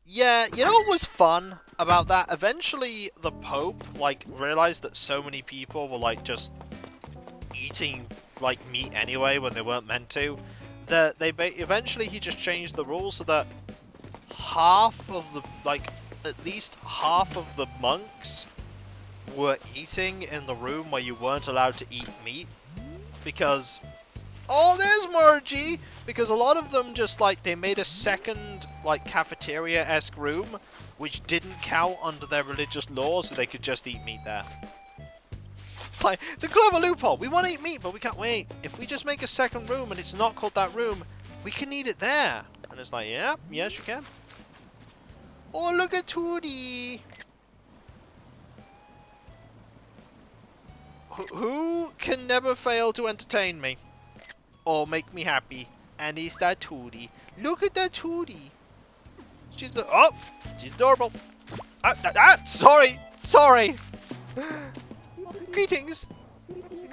Yeah, you know what was fun about that? Eventually, the Pope, like, realized that so many people were, like, just eating, like, meat anyway when they weren't meant to. That eventually he just changed the rules so that half of the, like, at least half of the monks were eating in the room where you weren't allowed to eat meat. Because, oh, there's Margie! Because a lot of them just, like, they made a second, like, cafeteria-esque room, which didn't count under their religious law, so they could just eat meat there. It's like, it's a clever loophole. We want to eat meat, but we can't wait. If we just make a second room and it's not called that room, we can eat it there. And it's like, yeah, yes, you can. Oh, look at Tootie! Who can never fail to entertain me? Or make me happy? And it's that Tootie. Look at that Tootie. She's she's adorable. Sorry. Greetings.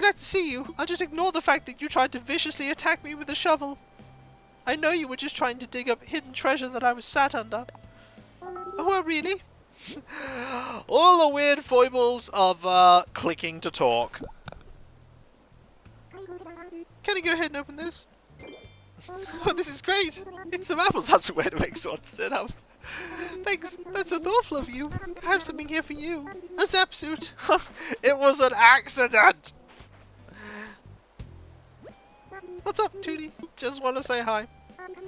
glad to see you. I'll just ignore the fact that you tried to viciously attack me with a shovel. I know you were just trying to dig up hidden treasure that I was sat under. Oh, well, really? All the weird foibles of clicking to talk. Can I go ahead and open this? Oh, this is great. It's some apples. That's a way to make swords stand up. Thanks. That's so thoughtful of you. I have something here for you. A zap suit. It was an accident. What's up, Tootie? Just want to say hi.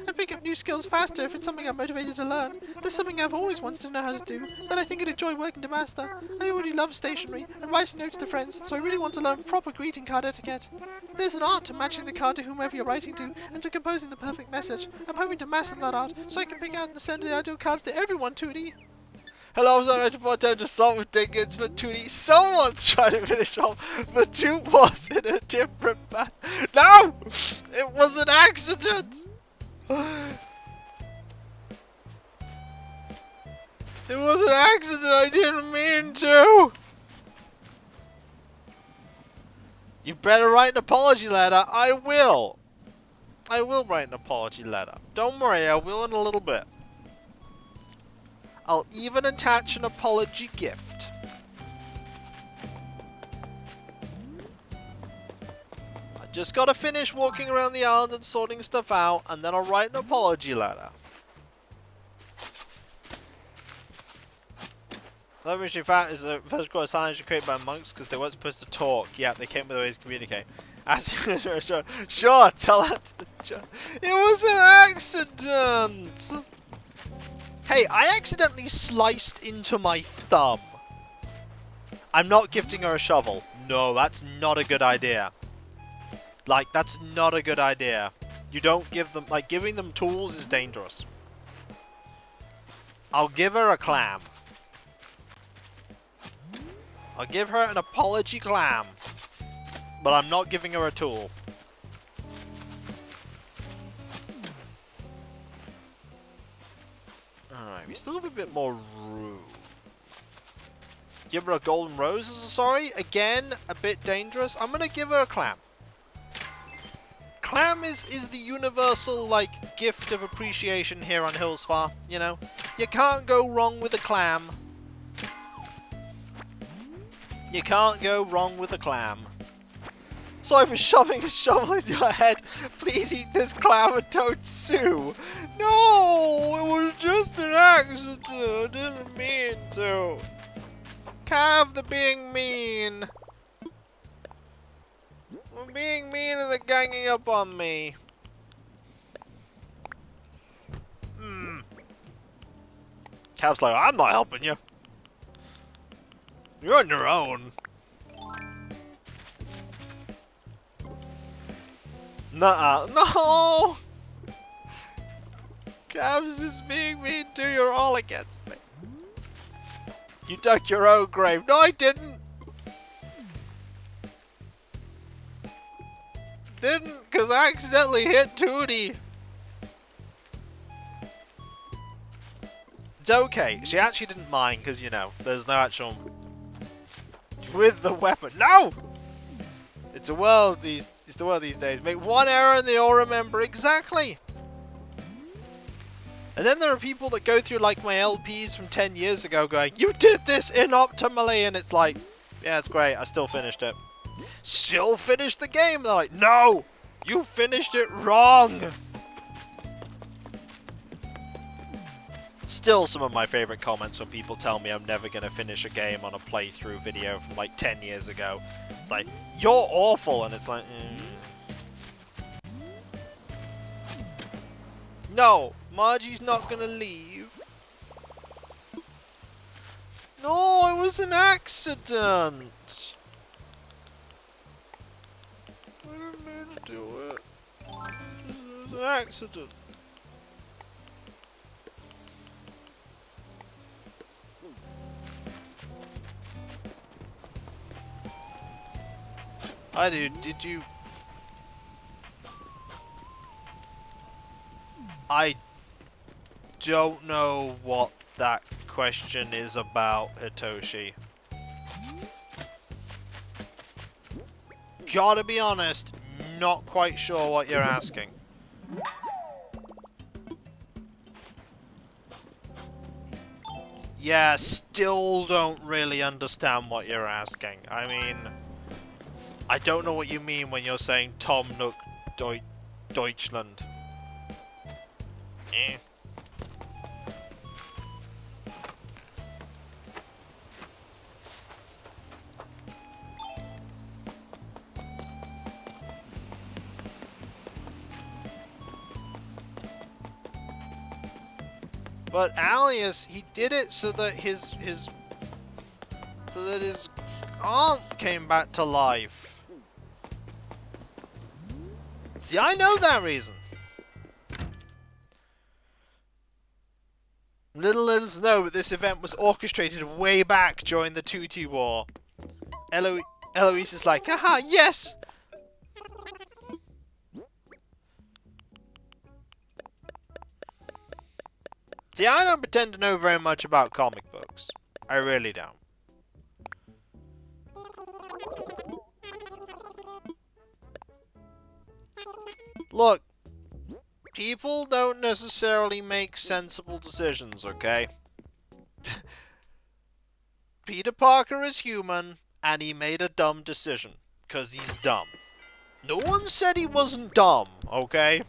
I pick up new skills faster if it's something I'm motivated to learn. There's something I've always wanted to know how to do, that I think I'd enjoy working to master. I already love stationery and writing notes to friends, so I really want to learn proper greeting card etiquette. There's an art to matching the card to whomever you're writing to, and to composing the perfect message. I'm hoping to master that art, so I can pick out and send the ideal cards to everyone, Tootie. Hello, I'm sorry to put down to start with tickets for Tootie. Someone's trying to finish off. The toot was in a different band. No! It was an accident! It was an accident, I didn't mean to! You better write an apology letter. I will. I will write an apology letter. Don't worry, I will in a little bit. I'll even attach an apology gift. I just gotta finish walking around the island and sorting stuff out, and then I'll write an apology letter. That which in fact is the first core signs created by monks because they weren't supposed to talk. Yeah, they came with ways to communicate. Sure, tell that to the judge. It was an accident! Hey, I accidentally sliced into my thumb. I'm not gifting her a shovel. No, that's not a good idea. Like, that's not a good idea. You don't give them, like, giving them tools is dangerous. I'll give her a clam. I'll give her an apology clam. But I'm not giving her a tool. Alright, we still have a bit more room. Give her a golden rose as a sorry. Again, a bit dangerous. I'm gonna give her a clam. Clam is the universal, like, gift of appreciation here on Hillsfar, you know? You can't go wrong with a clam. You can't go wrong with a clam. Sorry for shoving a shovel in your head. Please eat this clam and don't sue. No, it was just an accident. I didn't mean to. Cav, the being mean. I'm being mean and they're ganging up on me. Cav's like, I'm not helping you. You're on your own. Nuh-uh. No! Cav's just being mean to you. You're all against me. You dug your own grave. No, I didn't. Didn't, because I accidentally hit Tootie. It's okay. She actually didn't mind, because, you know, there's no actual... With the weapon. No! It's the world these days. Make one error and they all remember exactly. And then there are people that go through like my LPs from 10 years ago going, you did this inoptimally, and it's like, yeah, it's great, I still finished it. Still finished the game. They're like, no, you finished it wrong. Still some of my favorite comments when people tell me I'm never going to finish a game on a playthrough video from like 10 years ago. It's like, you're awful, and it's like, No, Margie's not going to leave. No, it was an accident. I didn't mean to do it. It was an accident. Hi dude, did you... I don't know what that question is about, Hitoshi. gotta be honest, not quite sure what you're asking. Yeah, still don't really understand what you're asking. I mean, I don't know what you mean when you're saying Tom Nook Deutschland. Eh. But Alias, he did it so that his aunt came back to life. See, I know that reason. Little does know that this event was orchestrated way back during the Tutu War. Eloise is like, haha, yes! See, I don't pretend to know very much about comic books. I really don't. Look, people don't necessarily make sensible decisions, okay? Peter Parker is human, and he made a dumb decision. 'Cause he's dumb. No one said he wasn't dumb, okay?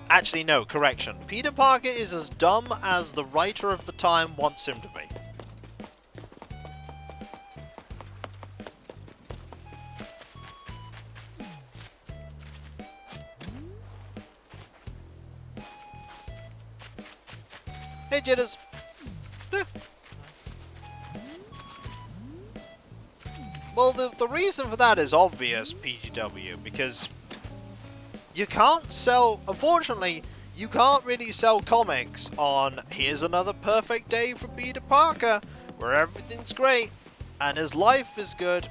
Actually, no, correction. Peter Parker is as dumb as the writer of the time wants him to be. Hey, Jitters. Well, the reason for that is obvious, PGW, because you can't sell... Unfortunately, you can't really sell comics on here's another perfect day for Peter Parker, where everything's great, and his life is good.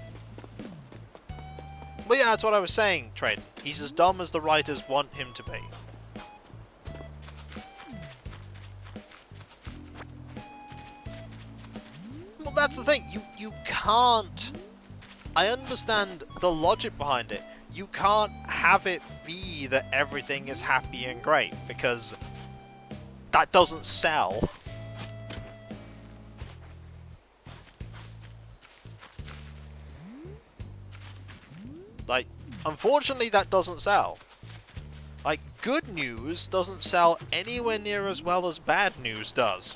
But yeah, that's what I was saying, Trayden. He's as dumb as the writers want him to be. Well, that's the thing. You can't... I understand the logic behind it. You can't have it be that everything is happy and great, because that doesn't sell. Like, unfortunately that doesn't sell. Like, good news doesn't sell anywhere near as well as bad news does.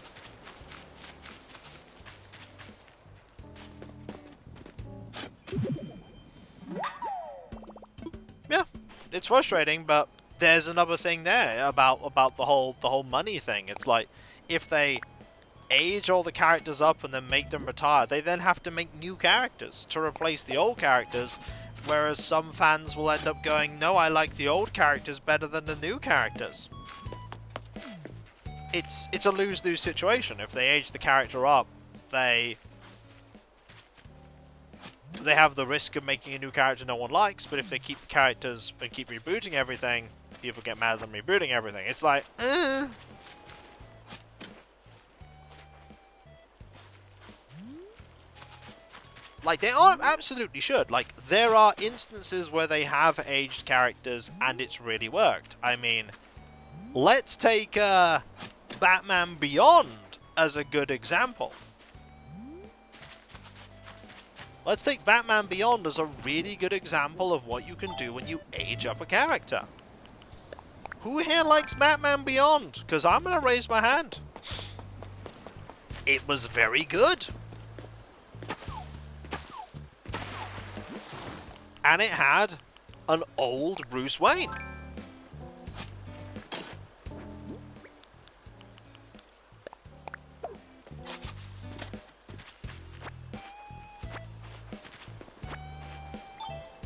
Yeah, it's frustrating, but there's another thing there about the whole money thing. It's like, if they age all the characters up and then make them retire, they then have to make new characters to replace the old characters, whereas some fans will end up going, no, I like the old characters better than the new characters. It's a lose-lose situation. If they age the character up, they have the risk of making a new character no one likes, but if they keep characters and keep rebooting everything, people get mad at them rebooting everything. It's like, Like, they absolutely should. Like, there are instances where they have aged characters and it's really worked. I mean, let's take Batman Beyond as a good example. Let's take Batman Beyond as a really good example of what you can do when you age up a character. Who here likes Batman Beyond? Because I'm going to raise my hand. It was very good. And it had an old Bruce Wayne.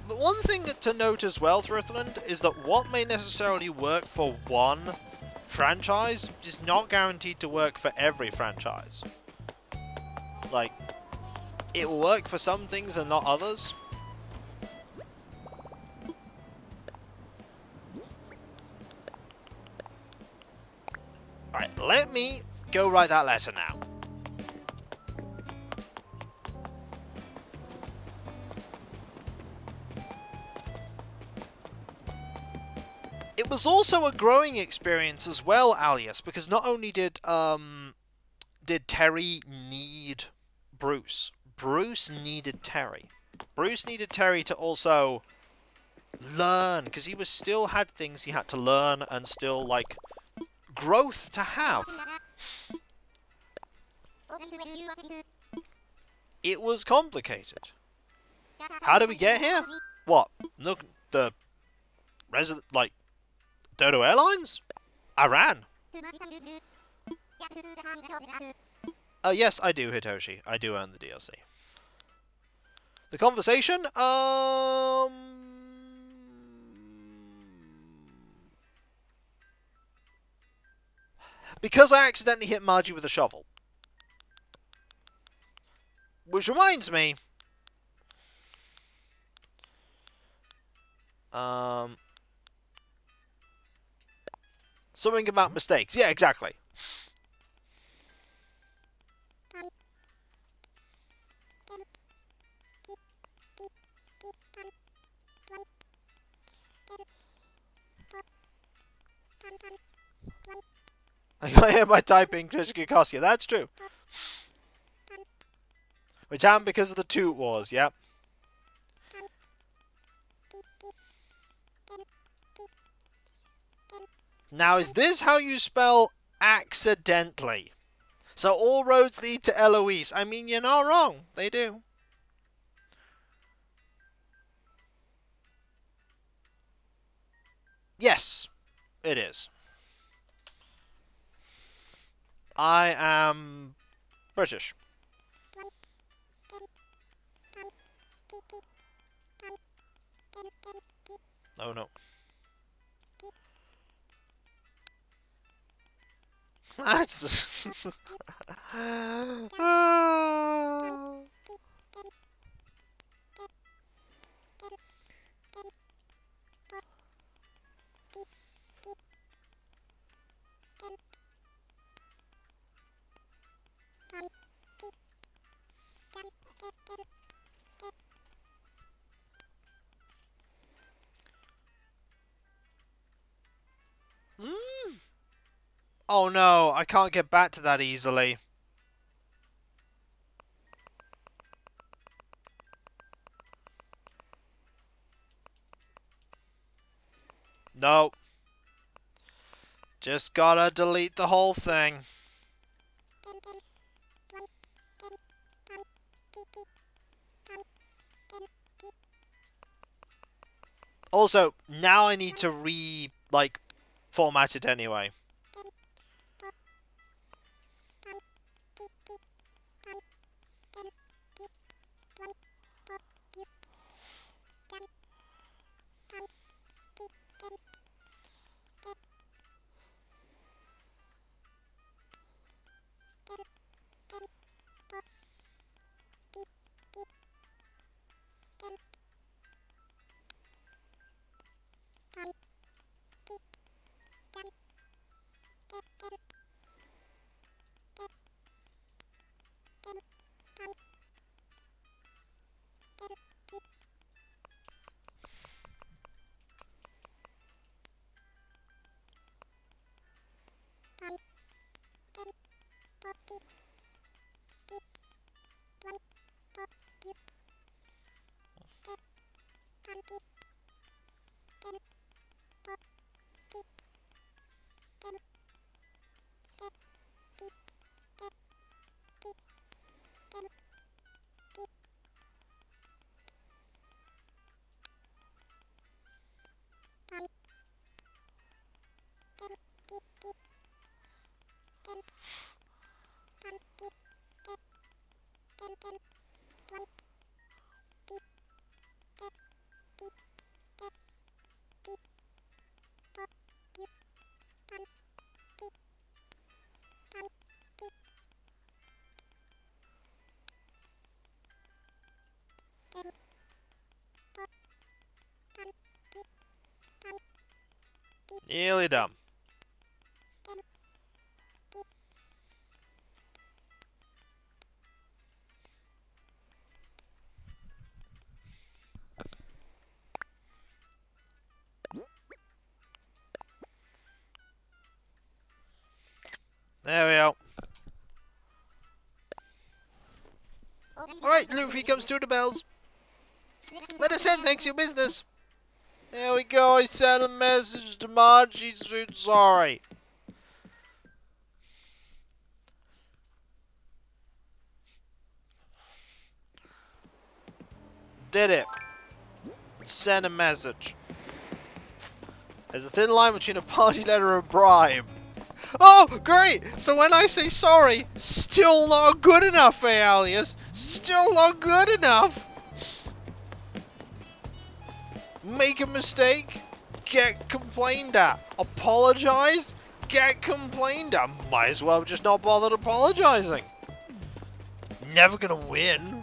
But one thing to note as well, Thriftland, is that what may necessarily work for one franchise is not guaranteed to work for every franchise. Like, it will work for some things and not others. Alright, let me go write that letter now. was also a growing experience as well, Alias, because not only did Terry need Bruce, Bruce needed Terry. Bruce needed Terry to also learn, because he was still had things he had to learn and still, like, growth to have. It was complicated. How did we get here? What? Look, the like, Dodo Airlines? I ran. Yes, I do, Hitoshi. I do own the DLC. The conversation? Because I accidentally hit Margie with a shovel. Which reminds me... something about mistakes. Yeah, exactly. I got hit by typing Kikoskia. That's true. Which happened because of the Toot Wars, yep. Now, is this how you spell accidentally? So all roads lead to Eloise. I mean, you're not wrong. They do. Yes, it is. I am British. Oh no. That's... Oh no, I can't get back to that easily. No. Just gotta delete the whole thing. Also, now I need to format it anyway. Nearly done. There we go. Alright, Luffy comes through the bells. Let us in, thanks for your business. There we go, I sent a message to Margie, said sorry. Did it. Send a message. There's a thin line between a party letter and a bribe. Oh, great! So when I say sorry, still not good enough, eh, Alias? Still not good enough! Make a mistake, get complained at. Apologize, get complained at. Might as well just not bother apologizing. Never gonna win.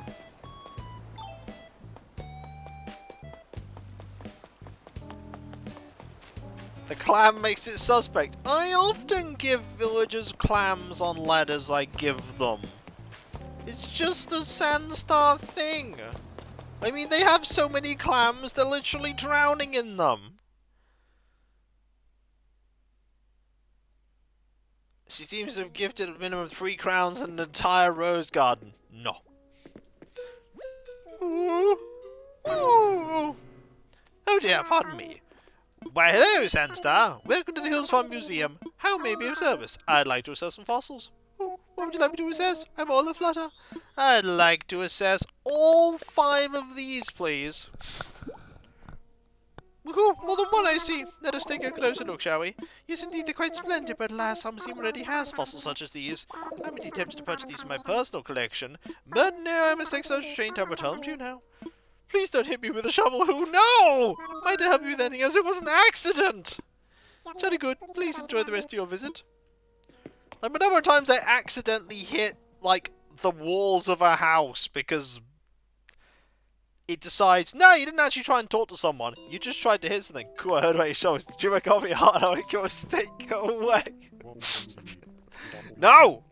The clam makes it suspect. I often give villagers clams on letters I give them. It's just a Sandstar thing. I mean, they have so many clams, they're literally drowning in them. She seems to have gifted a minimum of 3 crowns and an entire rose garden. No. Ooh. Ooh. Oh dear, pardon me. Why, hello, Sandstar. Welcome to the Hills Farm Museum. How may I be of service? I'd like to assess some fossils. Oh, what would you like me to assess? I'm all aflutter. I'd like to assess all 5 of these, please. Woohoo, more than one, I see. Let us take a closer look, shall we? Yes, indeed, they're quite splendid, but alas, some museum already has fossils such as these. I'm indeed tempted to purchase these for my personal collection, but no, I must take such strange time. I'll tell them to you now. Please don't hit me with a shovel, who? No! Might help you with anything else. It was an accident! Jolly good. Please enjoy the rest of your visit. Like, a number of times I accidentally hit, like, the walls of a house because it decides, no, you didn't actually try and talk to someone. You just tried to hit something. Cool, I heard about your shovels. Did you make coffee hard? I'll make your mistake. Go away. No!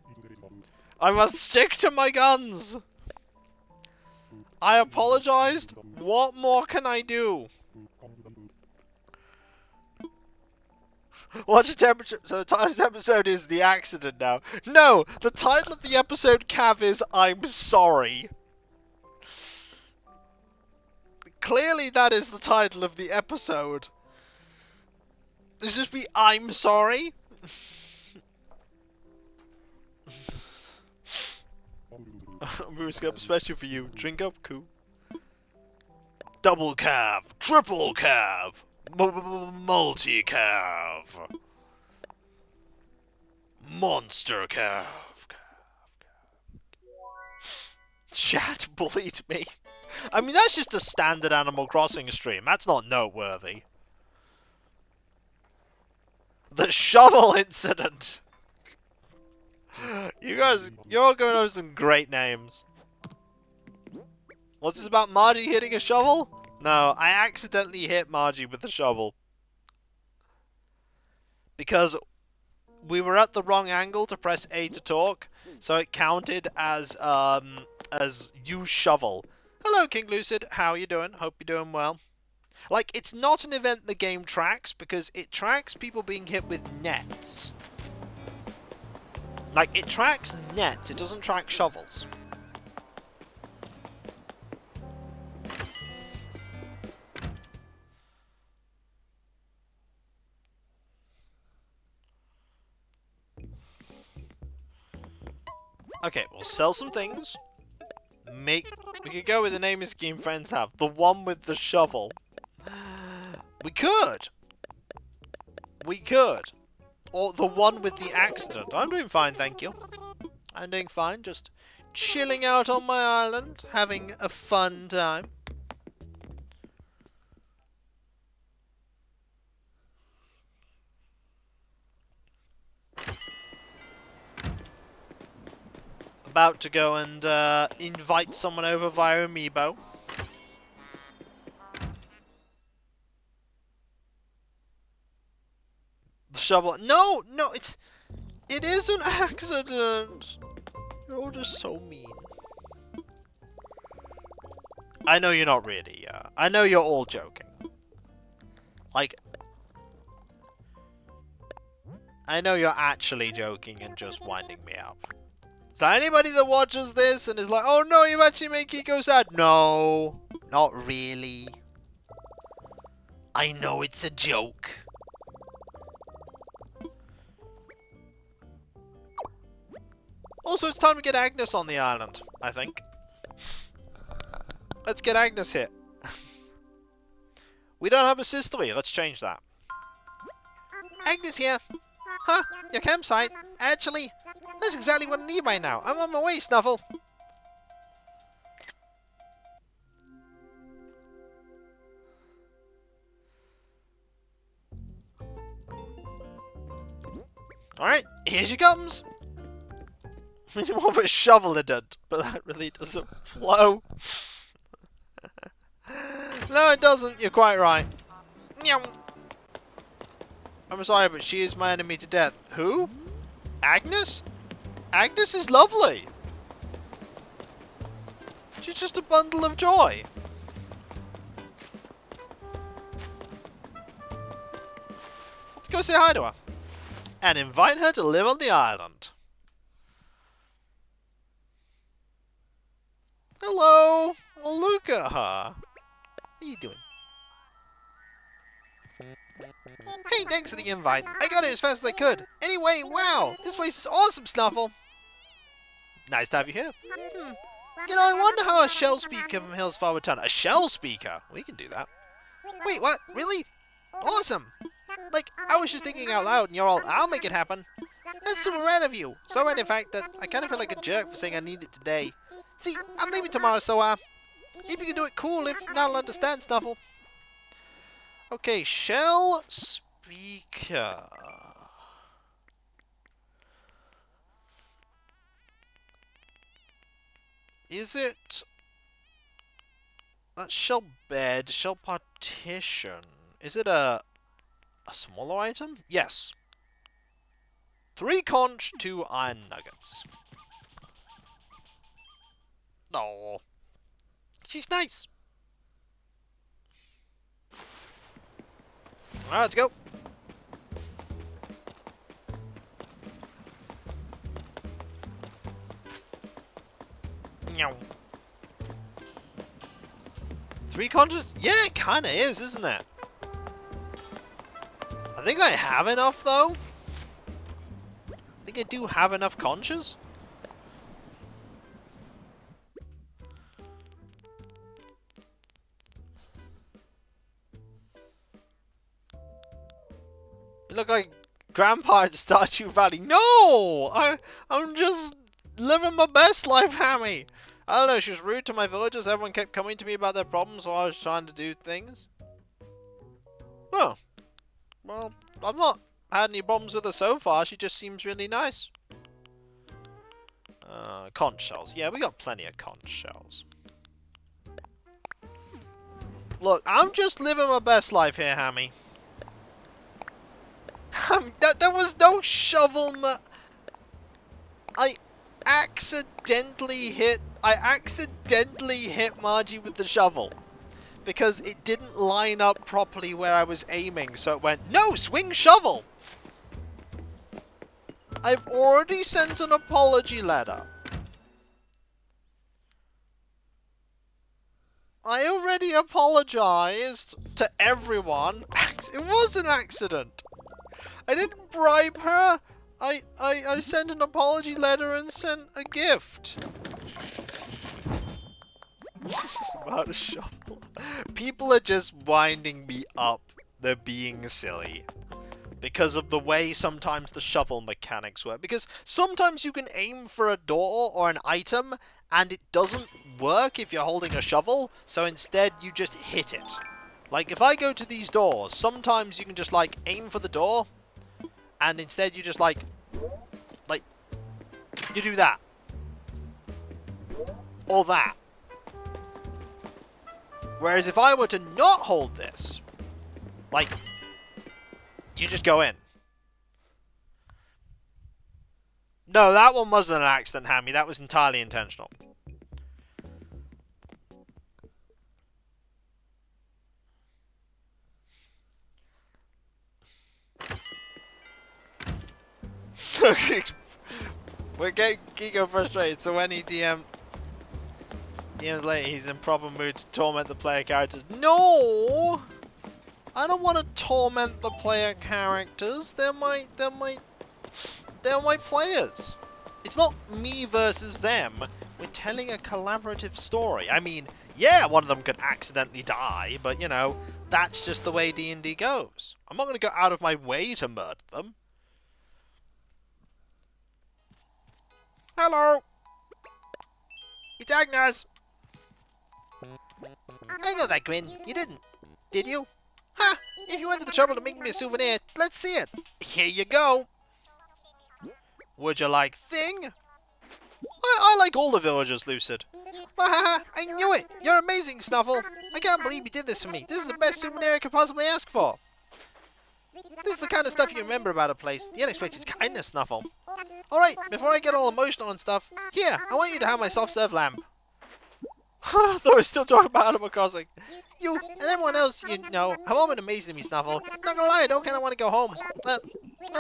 I must stick to my guns! I apologized. What more can I do? What's the temperature? So the title of this episode is The Accident now. No! The title of the episode, Cav, is I'm Sorry. Clearly that is the title of the episode. Let's just be I'm Sorry. I'm brewing up especially for you. Drink up, cool. Double cav, triple cav, multi cav, monster cav. Chat bullied me. I mean, that's just a standard Animal Crossing stream. That's not noteworthy. The shovel incident. You guys, you're all going over some great names. What's this about Margie hitting a shovel? No, I accidentally hit Margie with the shovel. Because we were at the wrong angle to press A to talk, so it counted as use shovel. Hello, King Lucid. How are you doing? Hope you're doing well. Like, it's not an event the game tracks, because it tracks people being hit with nets. Like, it tracks nets, it doesn't track shovels. Okay, we'll sell some things. We could go with the name his game friends have. The one with the shovel. We could! We could! Or the one with the accident. I'm doing fine, thank you. I'm doing fine, just chilling out on my island, having a fun time. About to go and invite someone over via Amiibo. The shovel. No, no, it is an accident. You're just so mean. I know you're not really. I know you're all joking. Like, I know you're actually joking and just winding me up. So anybody that watches this and is like, oh no, you actually made Kiko sad. No, not really. I know it's a joke. Also, it's time to get Agnes on the island, I think. Let's get Agnes here. We don't have a sisterly. Let's change that. Agnes here. Huh? Your campsite? Actually, that's exactly what I need right now. I'm on my way, Snuffle. Alright, here she comes. More of a shovel it did, but that really doesn't flow. No, it doesn't. You're quite right. Meow. I'm sorry, but she is my enemy to death. Who? Agnes? Agnes is lovely. She's just a bundle of joy. Let's go say hi to her. And invite her to live on the island. Hello. Well, look at her. What are you doing? Hey, thanks for the invite. I got it as fast as I could. Anyway, wow, this place is awesome, Snuffle. Nice to have you here. You know, I wonder how a shell speaker from Hills Far would turn. A shell speaker? We can do that. Wait, what? Really? Awesome. Like, I was just thinking out loud and you're all, I'll make it happen. That's super rad of you. So rad, in fact, that I kind of feel like a jerk for saying I need it today. See, I'm leaving tomorrow, so, if you can do it, cool. If not, I'll understand, Snuffle. Okay, shell speaker. Is it... That's shell bed, shell partition. Is it a smaller item? Yes. 3 conch, 2 iron nuggets. Oh, she's nice. Alright, let's go. Meow. 3 conches? Yeah, it kinda is, isn't it? I think I have enough, though. I think I do have enough conches. You look like Grandpa at Stardew Valley. No! I'm just living my best life, Hammy. I don't know, she was rude to my villagers. Everyone kept coming to me about their problems while I was trying to do things. Oh. Well, I've not had any problems with her so far. She just seems really nice. Conch shells. Yeah, we got plenty of conch shells. Look, I'm just living my best life here, Hammy. There was no shovel. I accidentally hit Margie with the shovel because it didn't line up properly where I was aiming, so it went, no, swing shovel. I've already sent an apology letter. I already apologized to everyone. It was an accident. I didn't bribe her. I sent an apology letter and sent a gift. This is about a shovel. People are just winding me up. They're being silly. Because of the way sometimes the shovel mechanics work. Because sometimes you can aim for a door or an item and it doesn't work if you're holding a shovel. So instead you just hit it. Like if I go to these doors, sometimes you can just like aim for the door. And instead you just like, you do that. Or that. Whereas if I were to not hold this, like, you just go in. No, that one wasn't an accident, Hammy. That was entirely intentional. We're getting Kiko frustrated, so when he DMs later, he's in proper mood to torment the player characters. No! I don't want to torment the player characters. They're my players. It's not me versus them. We're telling a collaborative story. I mean, yeah, one of them could accidentally die, but you know, that's just the way D&D goes. I'm not going to go out of my way to murder them. Hello! It's Agnes! I know that grin. You didn't. Did you? Ha! If you went to the trouble to make me a souvenir, let's see it. Here you go. Would you like thing? I like all the villagers, Lucid. I knew it! You're amazing, Snuffle! I can't believe you did this for me. This is the best souvenir I could possibly ask for. This is the kind of stuff you remember about a place. The unexpected kindness, Snuffle. Alright, before I get all emotional and stuff, here, I want you to have my self-serve lamp. I thought we were still talking about Animal Crossing. You and everyone else you know have all been amazing to me, Snuffle. Not gonna lie, I don't kinda want to go home. Well,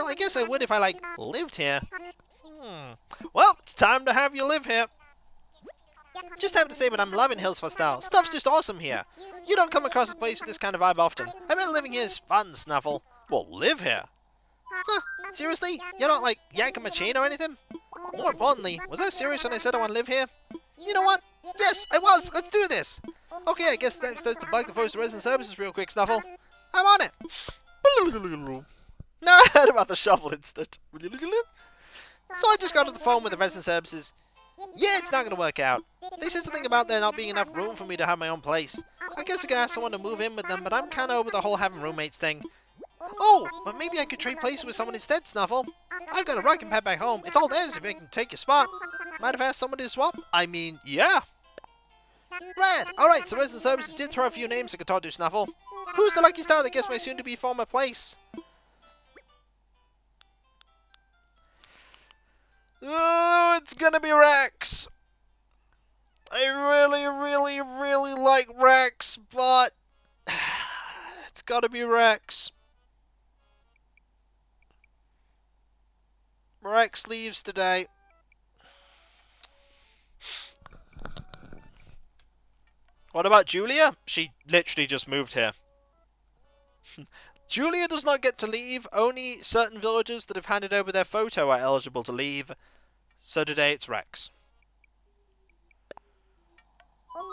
I guess I would if I, like, lived here. Well, it's time to have you live here. Just have to say, but I'm loving Hills for style. Stuff's just awesome here. You don't come across a place with this kind of vibe often. I bet living here is fun, Snuffle. Well, live here. Huh, seriously? You're not, like, yanking my chain or anything? More importantly, was I serious when I said I want to live here? You know what? Yes, I was! Let's do this! Okay, I guess next is to bug the voice of resident services real quick, Snuffle. I'm on it! No, I heard about the shovel incident. So I just got on the phone with the resident services. Yeah, it's not going to work out. They said something about there not being enough room for me to have my own place. I guess I could ask someone to move in with them, but I'm kind of over the whole having roommates thing. Oh, but maybe I could trade places with someone instead, Snuffle. I've got a rocking pad back home. It's all theirs if I can take your spot. Might have asked somebody to swap? I mean, yeah. Rad! Alright, so resident services did throw a few names I could talk to, Snuffle. Who's the lucky star that gets my soon-to-be former place? Oh, it's gonna be Rex. I really like Rex, but it's gotta be Rex. Rex leaves today. What about Julia? She literally just moved here. Julia does not get to leave. Only certain villagers that have handed over their photo are eligible to leave. So today it's Rex.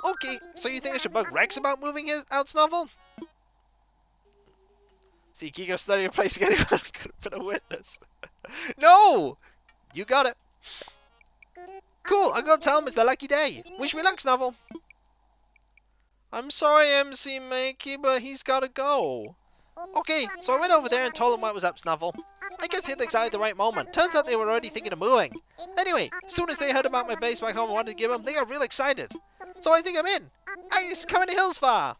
Okay, so you think I should bug Rex about moving out, Snuffle? See, Kiko studying replacing anyone who could have been a witness. No! You got it. Cool, I'm gonna tell him it's their lucky day. Wish me luck, Snuffle. I'm sorry, MC Makey, but he's gotta go. Okay, so I went over there and told him what was up, Snuffle. I guess he had decided the right moment. Turns out they were already thinking of moving. Anyway, as soon as they heard about my base back home and wanted to give them, they got real excited. So I think I'm in. Angus, coming to Hillsfar.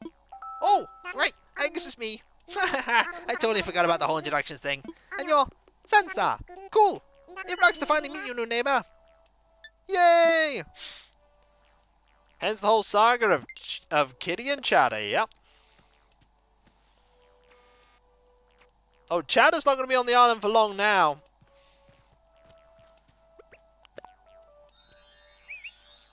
Oh, right, Angus is me. I totally forgot about the whole introductions thing. And you're Sunstar. Cool. It rocks to finally meet you, new neighbor. Yay! Hence the whole saga of Kitty and Chatter, yep. Oh, Chatter's not going to be on the island for long now.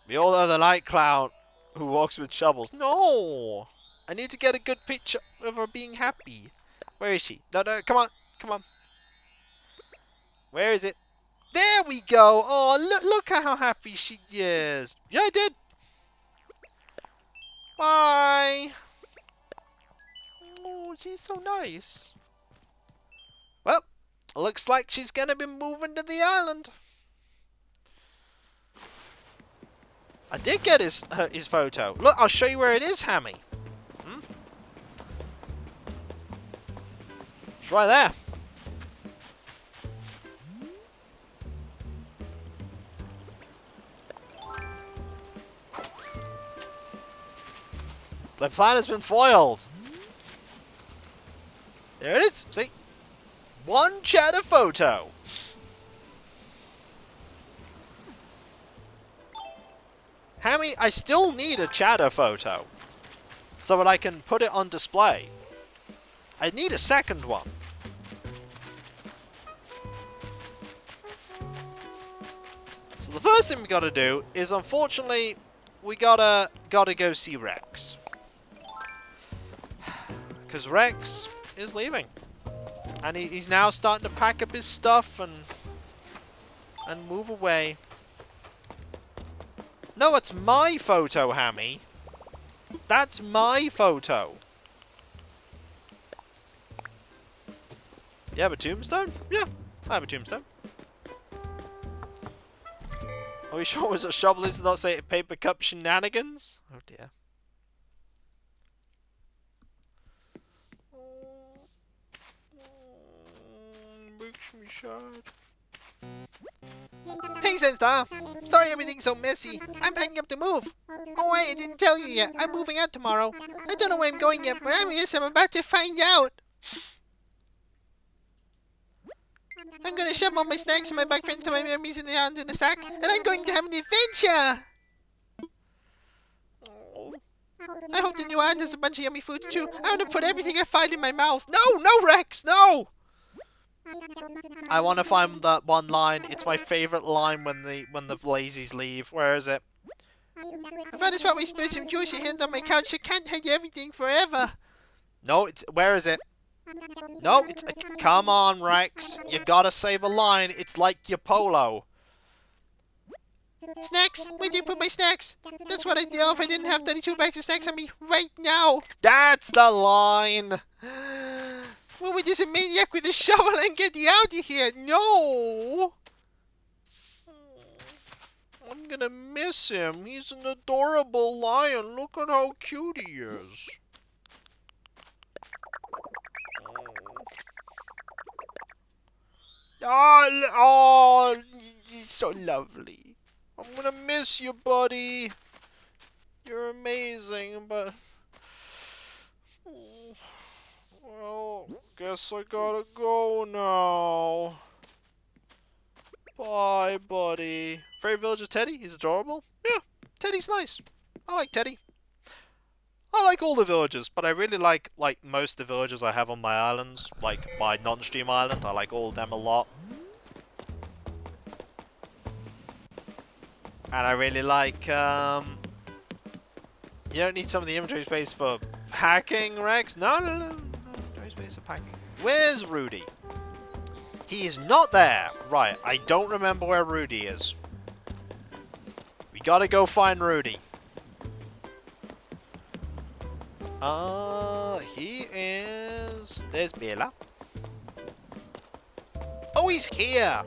We all know the night clown who walks with shovels. No! I need to get a good picture of her being happy. Where is she? No, come on. Come on. Where is it? There we go! Oh, look at how happy she is. Yeah, I did. Bye! Oh, she's so nice. Well, looks like she's gonna be moving to the island. I did get his photo. Look, I'll show you where it is, Hammy. It's right there. The plan has been foiled. There it is. See? One Chatter photo. Hammy, I still need a Chatter photo so that I can put it on display. I need a second one. So the first thing we gotta do is, unfortunately, we gotta go see Rex. Because Rex is leaving. And he's now starting to pack up his stuff and move away. No, it's my photo, Hammy. That's my photo. You have a tombstone? Yeah, I have a tombstone. Are we sure it was a shovel? Does not say paper cup shenanigans? Oh dear. Makes me sad. Hey, Senstar! Sorry everything's so messy. I'm packing up to move. Oh wait, I didn't tell you yet. I'm moving out tomorrow. I don't know where I'm going yet, but I guess I'm about to find out. I'm gonna shove all my snacks and my bug friends and my memories in the sack, and I'm going to have an adventure! I hope the new island has a bunch of yummy foods too. I'm gonna put everything I find in my mouth. No, no, Rex, no! I want to find that one line. It's my favorite line when the lazies leave. Where is it? I found a spot where you spilled some juicy hands on my couch. I can't hide everything forever. No, it's where is it? No, it's come on, Rex. You gotta save a line. It's like your polo. Snacks? Where did you put my snacks? That's what I'd do if I didn't have 32 bags of snacks on me right now. That's the line. Well, we just a maniac with a shovel and get you out of here. No. I'm gonna miss him. He's an adorable lion. Look at how cute he is. Oh, he's so lovely. I'm gonna miss you, buddy. You're amazing, but... Well, guess I gotta go now. Bye, buddy. Favorite village is Teddy? He's adorable? Yeah, Teddy's nice. I like Teddy. I like all the villages, but I really like most of the villages I have on my islands. Like my non-stream island, I like all of them a lot. And I really like, you don't need some of the inventory space for packing, Rex. No, inventory space for packing. Where's Rudy? He is not there. Right, I don't remember where Rudy is. We gotta go find Rudy. He is... There's Bella. Oh, he's here!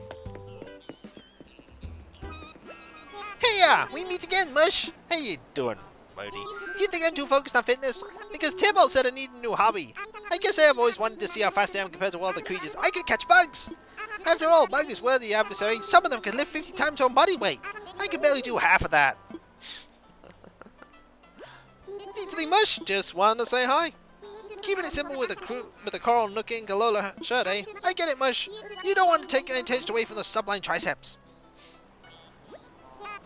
Hey, we meet again, Mush. How you doing, Modi? Do you think I'm too focused on fitness? Because Tibble said I need a new hobby. I guess I have always wanted to see how fast I am compared to all other creatures. I could catch bugs! After all, bug is worthy adversary. Some of them can lift 50 times your body weight. I can barely do half of that. Easily, Mush. Just wanted to say hi. Keeping it simple with a coral looking Galola shirt, eh? I get it, Mush. You don't want to take any attention away from those sublime triceps.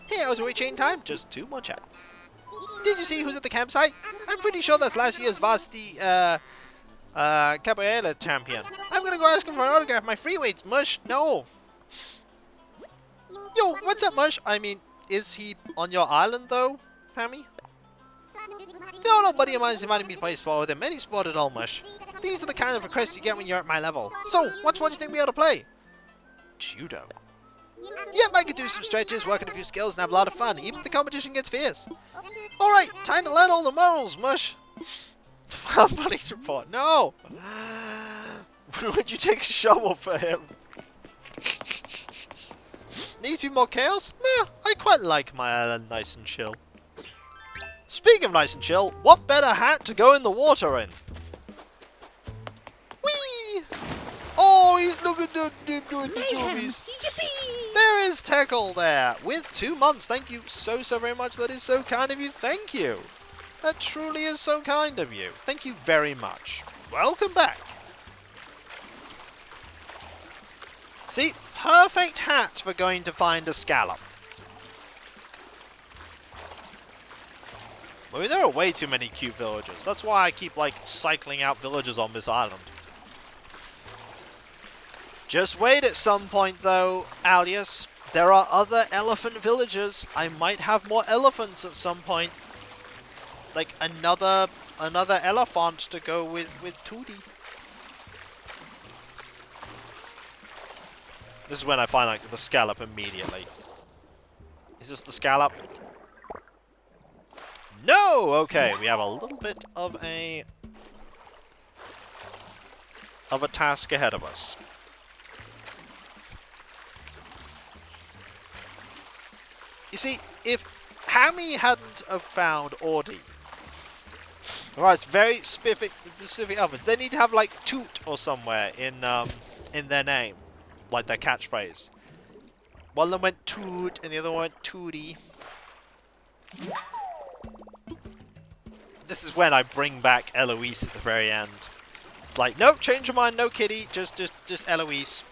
Hey, I was away chain time. Just 2 more chats. Did you see who's at the campsite? I'm pretty sure that's last year's varsity Capoeira champion. I'm gonna go ask him for an autograph. My free weights, Mush. No. Yo, what's up, Mush? I mean, is he on your island though, Pammy? No, buddy of mine's invited me to play sport with him. Any sport at all, Mush. These are the kind of requests you get when you're at my level. So, which one do you think we ought to play? Judo. Yep, I could do some stretches, work on a few skills, and have a lot of fun, even if the competition gets fierce. Alright, time to learn all the morals, Mush. Police report. No! Would you take a shovel for him? Need 2 more chaos? Nah, I quite like my island nice and chill. Speaking of nice and chill, what better hat to go in the water in? Whee! Oh, he's looking at doing the zoomies. There is Teckle there, with 2 months. Thank you so very much. That is so kind of you. Thank you. That truly is so kind of you. Thank you very much. Welcome back. See, perfect hat for going to find a scallop. I mean, there are way too many cute villagers. That's why I keep, cycling out villagers on this island. Just wait at some point, though, Alias. there are other elephant villagers. I might have more elephants at some point. Like another elephant to go with Tootie. This is when I find like the scallop immediately. Is this the scallop? No! Okay, we have a little bit of a task ahead of us. You see, if Hammy hadn't have found Audie, right, it's very specific ovens. They need to have like toot or somewhere in their name, like their catchphrase. One of them went toot and the other one went tootie. This is when I bring back Eloise at the very end. It's like, nope, change your mind, no kitty, just Eloise.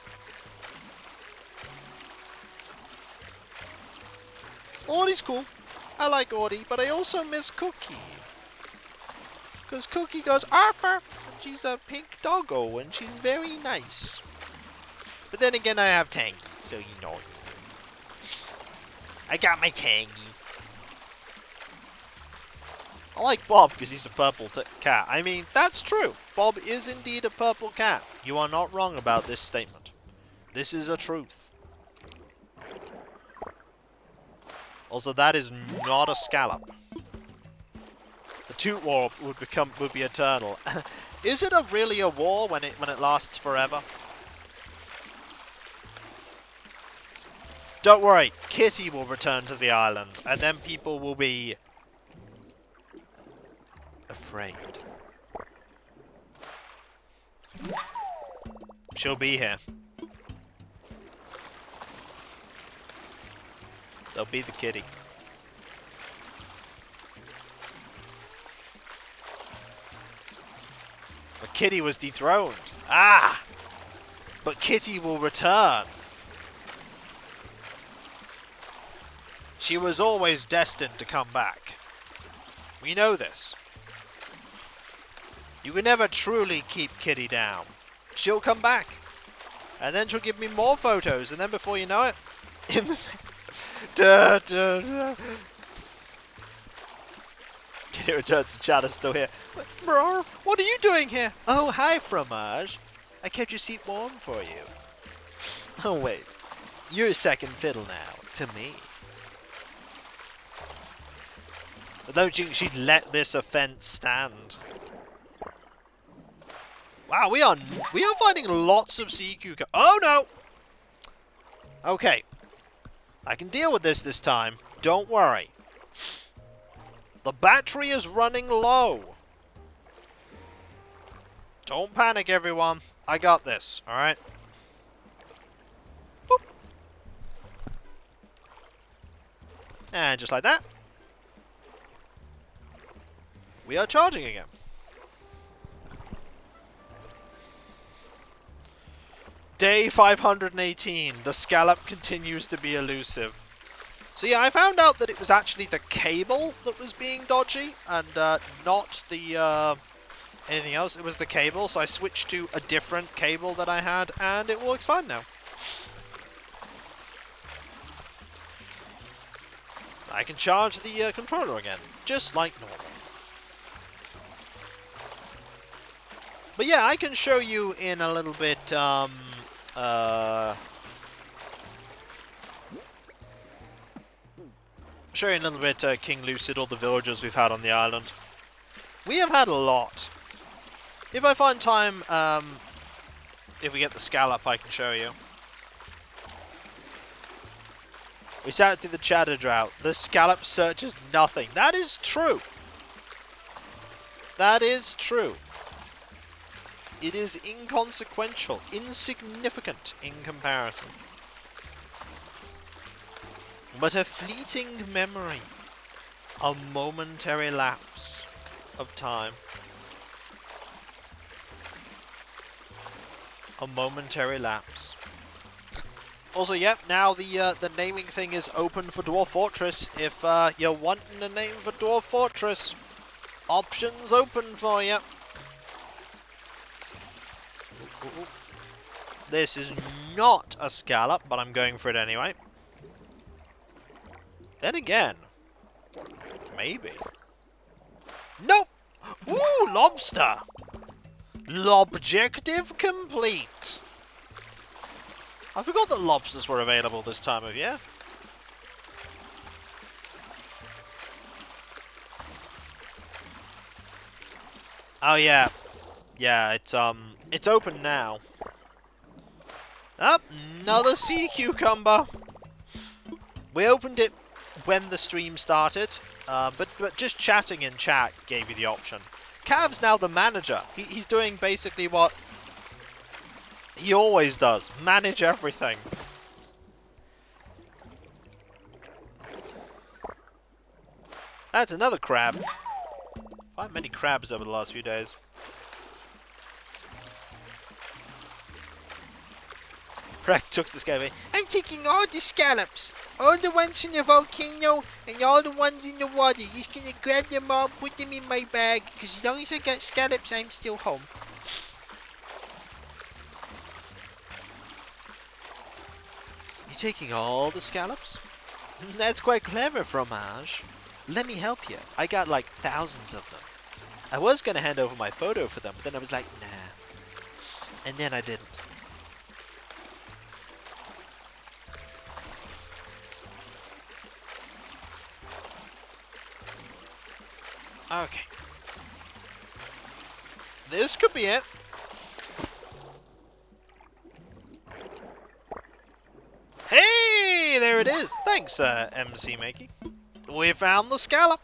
Audie's cool. I like Audie, but I also miss Cookie. Because Cookie goes, Arthur, and she's a pink doggo, and she's very nice. But then again, I have Tangy, so you know. I got my Tangy. I like Bob because he's a purple cat. I mean, that's true. Bob is indeed a purple cat. You are not wrong about this statement. This is a truth. Also, that is not a scallop. The toot war would be eternal. Is it really a war when it lasts forever? Don't worry, Kitty will return to the island, and then people will be afraid. She'll be here. They'll be the kitty. But Kitty was dethroned. Ah! But Kitty will return. She was always destined to come back. We know this. You can never truly keep Kitty down. She'll come back. And then she'll give me more photos. And then before you know it, in the... Duh, duh, duh. Kitty returned to chat is still here. Bro, what are you doing here? Oh, hi, Fromage. I kept your seat warm for you. Oh, wait. You're second fiddle now, to me. I don't think she'd let this offense stand. Wow, we are finding lots of sea cucumbers. Oh no! Okay. I can deal with this time. Don't worry. The battery is running low. Don't panic, everyone. I got this, alright? Boop. And just like that. We are charging again. Day 518. The scallop continues to be elusive. So yeah, I found out that it was actually the cable that was being dodgy, and not the anything else. It was the cable, so I switched to a different cable that I had, and it works fine now. I can charge the controller again, just like normal. But yeah, I can show you in a little bit, show you in a little bit King Lucid, all the villagers we've had on the island. We have had a lot. If I find time, if we get the scallop, I can show you. We sat through the chatter drought. The scallop searches nothing. That is true. That is true. It is inconsequential, insignificant in comparison. But a fleeting memory, a momentary lapse of time. A momentary lapse. Also, yep, now the naming thing is open for Dwarf Fortress. If you're wanting a name for Dwarf Fortress, options open for you. This is not a scallop, but I'm going for it anyway. Then again, maybe. Nope! Ooh, lobster! Lobjective complete! I forgot that lobsters were available this time of year. Oh yeah. Yeah, it's open now. Up, another sea cucumber! We opened it when the stream started, but just chatting in chat gave you the option. Cav's now the manager. He's doing basically what he always does. Manage everything. That's another crab. Quite many crabs over the last few days. Crack took the scallop. I'm taking all the scallops. All the ones in the volcano and all the ones in the water. You're just gonna grab them all, put them in my bag. Because as long as I got scallops, I'm still home. You taking all the scallops? That's quite clever, Fromage. Let me help you. I got like thousands of them. I was gonna hand over my photo for them, but then I was like, nah. And then I didn't. Okay. This could be it. Hey, there it is. Thanks, MC Makey. We found the scallop.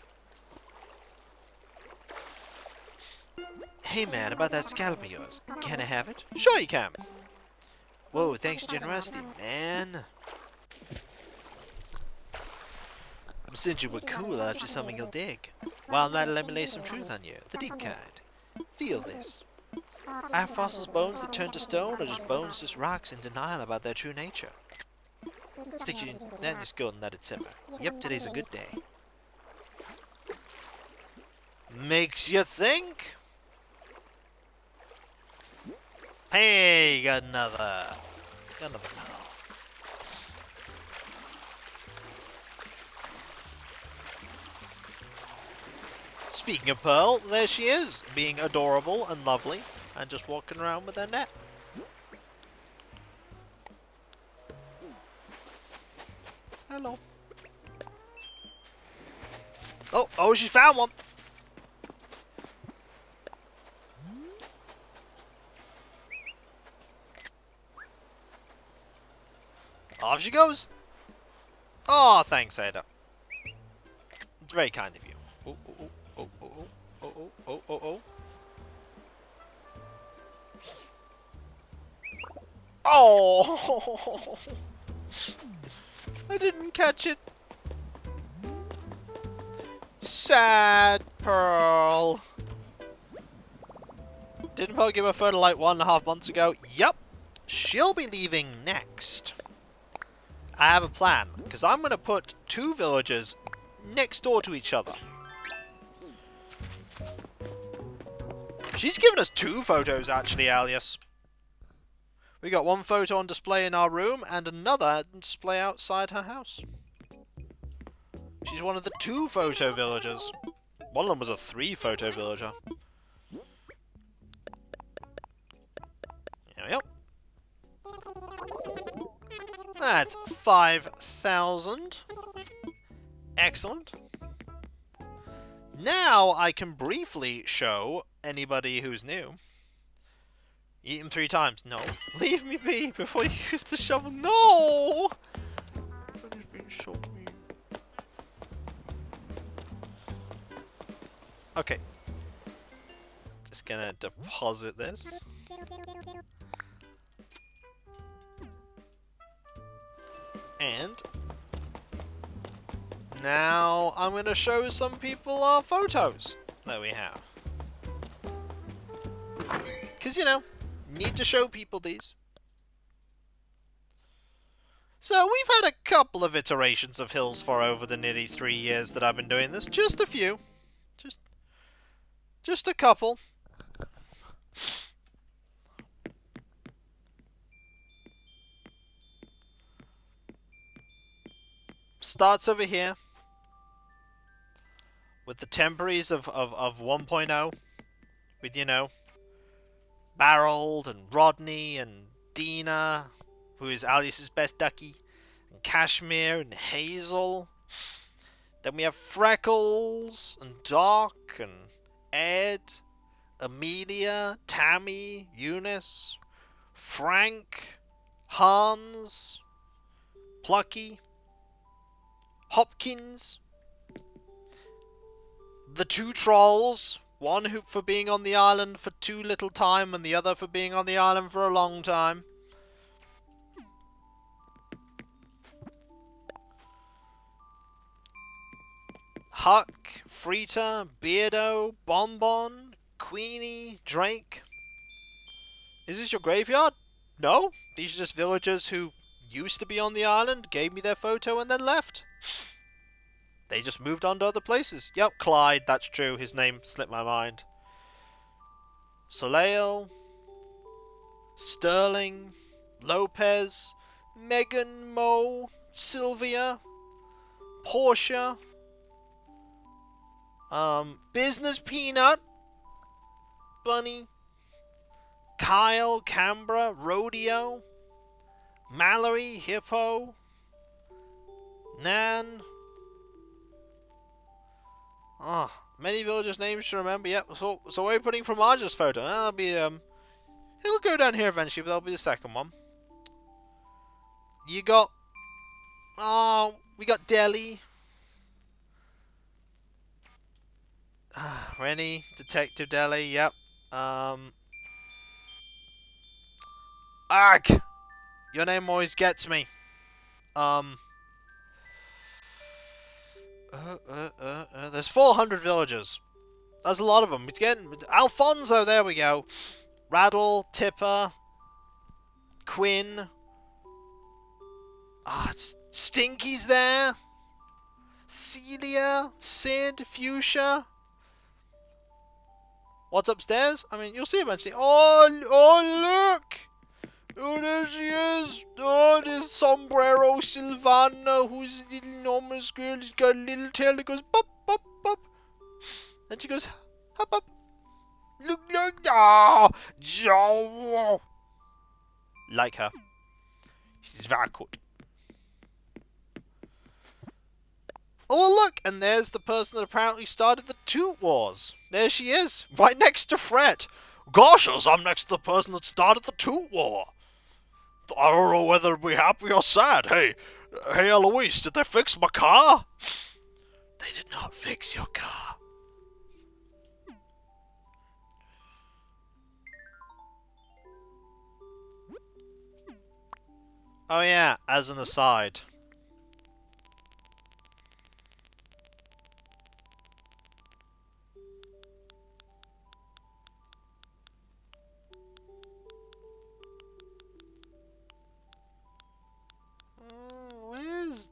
Hey man, about that scallop of yours. Can I have it? Sure you can. Whoa, thanks for generosity, man. Since you were cool, I'll have you something you'll dig. While that'll let me lay some truth on you. The deep kind. Feel this. Are fossils bones that turn to stone, or just bones, just rocks in denial about their true nature? Stick you in, then just go and let it simmer. Yep, today's a good day. Makes you think. Hey, got another. Got another pearl. Speaking of Pearl, there she is, being adorable and lovely, and just walking around with her net. Hello. Oh, she found one! Off she goes! Oh, thanks, Ada. It's very kind of you. Oh, oh, oh, oh, oh, oh, oh, oh, oh, oh. Oh! I didn't catch it. Sad Pearl. Didn't Pearl give her photo like 1.5 months ago? Yup. She'll be leaving next. I have a plan, because I'm going to put 2 villagers next door to each other. She's given us 2 photos, actually, Alias. We got 1 photo on display in our room, and another on display outside her house. She's one of the 2 photo villagers. One of them was a 3 photo villager. There we go. That's 5,000. Excellent. Now I can briefly show anybody who's new. Eat him 3 times. No. Leave me be before you use the shovel. No! That is being so mean. Okay. Just gonna deposit this. And now I'm gonna show some people our photos that we have. Because, you know, need to show people these. So we've had a couple of iterations of Hills for over the nearly 3 years that I've been doing this. Just a few. Just a couple. Starts over here. with the temporaries of 1.0, with, Barold and Rodney and Dina, who is Alice's best ducky, and Cashmere and Hazel. Then we have Freckles and Doc and Ed, Amelia, Tammy, Eunice, Frank, Hans, Plucky, Hopkins, the two trolls, one who for being on the island for too little time and the other for being on the island for a long time. Huck, Frita, Beardo, Bonbon, Queenie, Drake. Is this your graveyard? No, these are just villagers who used to be on the island, gave me their photo, and then left. They just moved on to other places. Yep, Clyde, that's true. His name slipped my mind. Soleil, Sterling, Lopez, Megan, Mo, Sylvia, Portia, Business Peanut, Bunny, Kyle, Canberra, Rodeo, Mallory, Hippo, Nan. Many villagers' names to remember. Yep. So we're putting Fromage's photo. That'll be it'll go down here eventually, but that'll be the second one. You got we got Deli. Rennie, Detective Deli. Yep. Arg! Your name always gets me. There's 400 villagers. That's a lot of them. It's getting... Alfonso, there we go. Raddle, Tipper, Quinn. Stinky's there. Celia, Sid, Fuchsia. What's upstairs? I mean, you'll see eventually. Oh, look! Oh, there she is! Oh, this Sombrero Silvana, who's a little enormous girl. She's got a little tail that goes pop, pop, pop. Then she goes hop, up. Look, oh, like her. She's very good. Oh, look! And there's the person that apparently started the Toot Wars. There she is, right next to Fred. Gosh, I'm next to the person that started the Toot War. I don't know whether to be happy or sad. Hey, Eloise, did they fix my car? They did not fix your car. Oh yeah, as an aside. Where's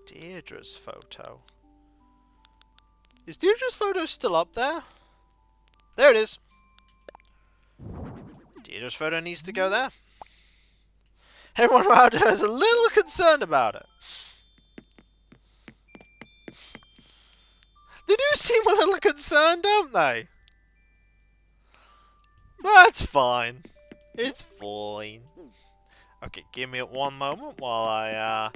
Deirdre's photo? Is Deirdre's photo still up there? There it is. Deirdre's photo needs to go there. Everyone around here is a little concerned about it. They do seem a little concerned, don't they? That's fine. It's fine. Okay, give me one moment while I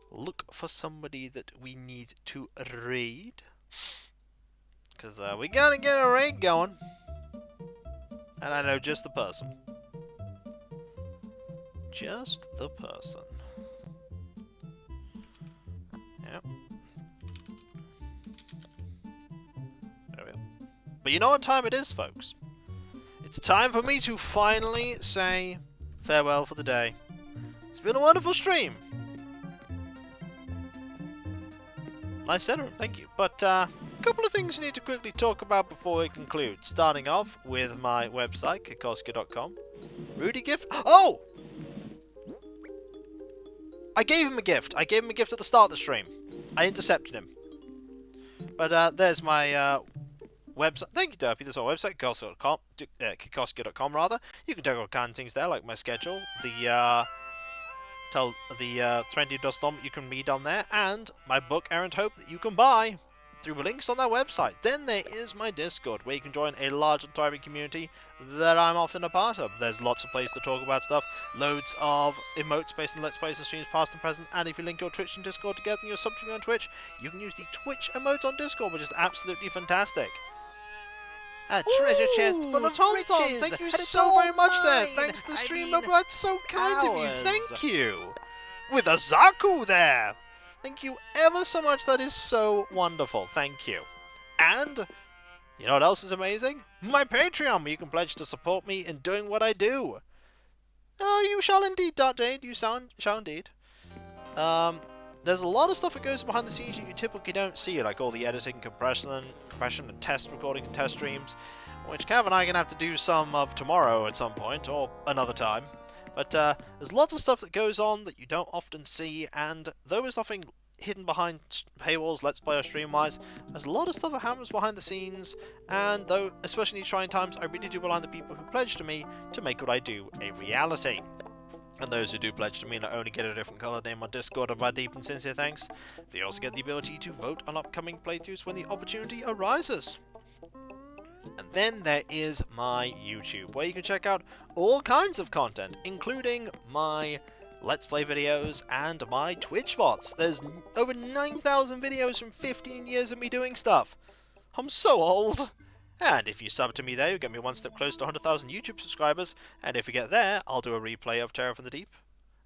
look for somebody that we need to raid. Because we gotta get a raid going. And I know just the person. Just the person. Yep. There we go. But you know what time it is, folks? It's time for me to finally say farewell for the day. It's been a wonderful stream. Nice setup, thank you. But a couple of things I need to quickly talk about before we conclude. Starting off with my website, Kikoskia.com. Rudy gift. Oh! I gave him a gift. I gave him a gift at the start of the stream. I intercepted him. But there's my website. Thank you, Derpy. There's our website, Kikoskia.com rather. You can check out kind of things there, like my schedule, the trendy dust you can read on there, and my book Errant Hope that you can buy. through links on their website. Then there is my Discord, where you can join a large and thriving community that I'm often a part of. There's lots of places to talk about stuff, loads of emotes based on Let's Plays and streams past and present, and if you link your Twitch and Discord together and you're sub to me on Twitch, you can use the Twitch emote on Discord, which is absolutely fantastic. A treasure chest full of Tom, riches. thank you and it's so all very much there. mine. Thanks to I stream mean, that's so kind of you. ours. Thank you. With a Zaku there. Thank you ever so much. That is so wonderful. Thank you. And you know what else is amazing? My Patreon, where you can pledge to support me in doing what I do. Oh, you shall indeed, Jade. You shall indeed. There's a lot of stuff that goes behind the scenes that you typically don't see, like all the editing, compression, and test recordings and test streams, which Cav and I are going to have to do some of tomorrow at some point, or another time. But there's lots of stuff that goes on that you don't often see, and though there's nothing hidden behind paywalls, Let's Play or stream-wise, there's a lot of stuff that happens behind the scenes, and though, especially in these trying times, I really do rely on the people who pledge to me to make what I do a reality. And those who do pledge to me not only get a different colour name on Discord and my deep and sincere thanks, they also get the ability to vote on upcoming playthroughs when the opportunity arises. And then there is my YouTube, where you can check out all kinds of content, including my Let's Play videos and my Twitch VODs. There's over 9,000 videos from 15 years of me doing stuff. I'm so old. And if you sub to me there, you get me one step closer to 100,000 YouTube subscribers, and if you get there, I'll do a replay of Terror from the Deep,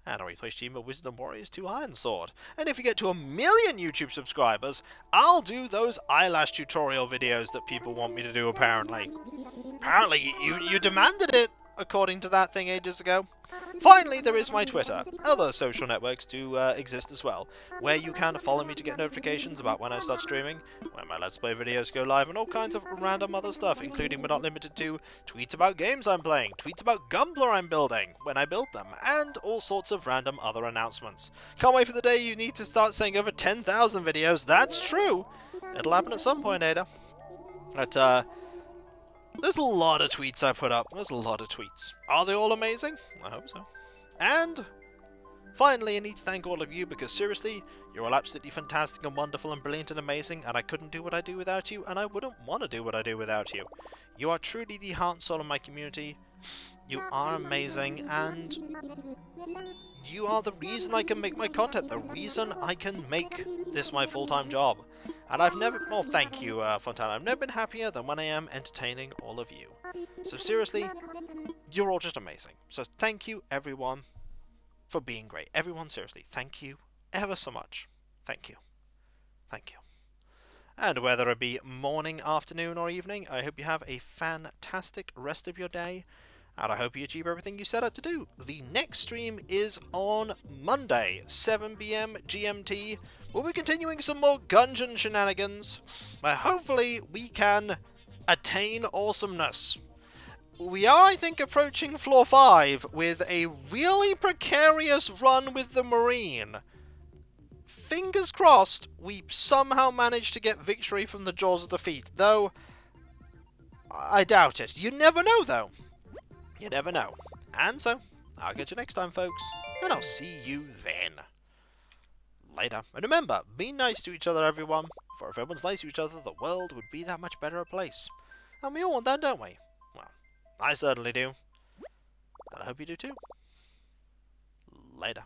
and I'll replay stream of Wisdom Warriors 2 Iron Sword. And if you get to 1 million YouTube subscribers, I'll do those eyelash tutorial videos that people want me to do, apparently. Apparently, you demanded it, according to that thing ages ago. Finally, there is my Twitter. Other social networks do exist as well, where you can follow me to get notifications about when I start streaming, when my Let's Play videos go live, and all kinds of random other stuff, including but not limited to tweets about games I'm playing, tweets about Gunpla I'm building, when I build them, and all sorts of random other announcements. Can't wait for the day you need to start saying over 10,000 videos. That's true! It'll happen at some point, Ada. But, there's a lot of tweets I put up. There's a lot of tweets. Are they all amazing? I hope so. And finally, I need to thank all of you, because seriously, you're all absolutely fantastic and wonderful and brilliant and amazing, and I couldn't do what I do without you, and I wouldn't want to do what I do without you. You are truly the heart and soul of my community. You are amazing, and you are the reason I can make my content, the reason I can make this my full-time job. And I've never, well, thank you, Fontana, I've never been happier than when I am entertaining all of you. So seriously, you're all just amazing. So thank you, everyone, for being great. Everyone, seriously, thank you ever so much. Thank you. Thank you. And whether it be morning, afternoon, or evening, I hope you have a fantastic rest of your day, and I hope you achieve everything you set out to do. The next stream is on Monday, 7 PM GMT. We'll be continuing some more Gungeon shenanigans, where hopefully we can attain awesomeness. We are, I think, approaching floor 5 with a really precarious run with the Marine. Fingers crossed we somehow manage to get victory from the jaws of defeat, though I doubt it. You never know, though. You never know. And so, I'll get you next time, folks, and I'll see you then. Later. And remember, be nice to each other, everyone, for if everyone's nice to each other, the world would be that much better a place. And we all want that, don't we? Well, I certainly do. And I hope you do too. Later.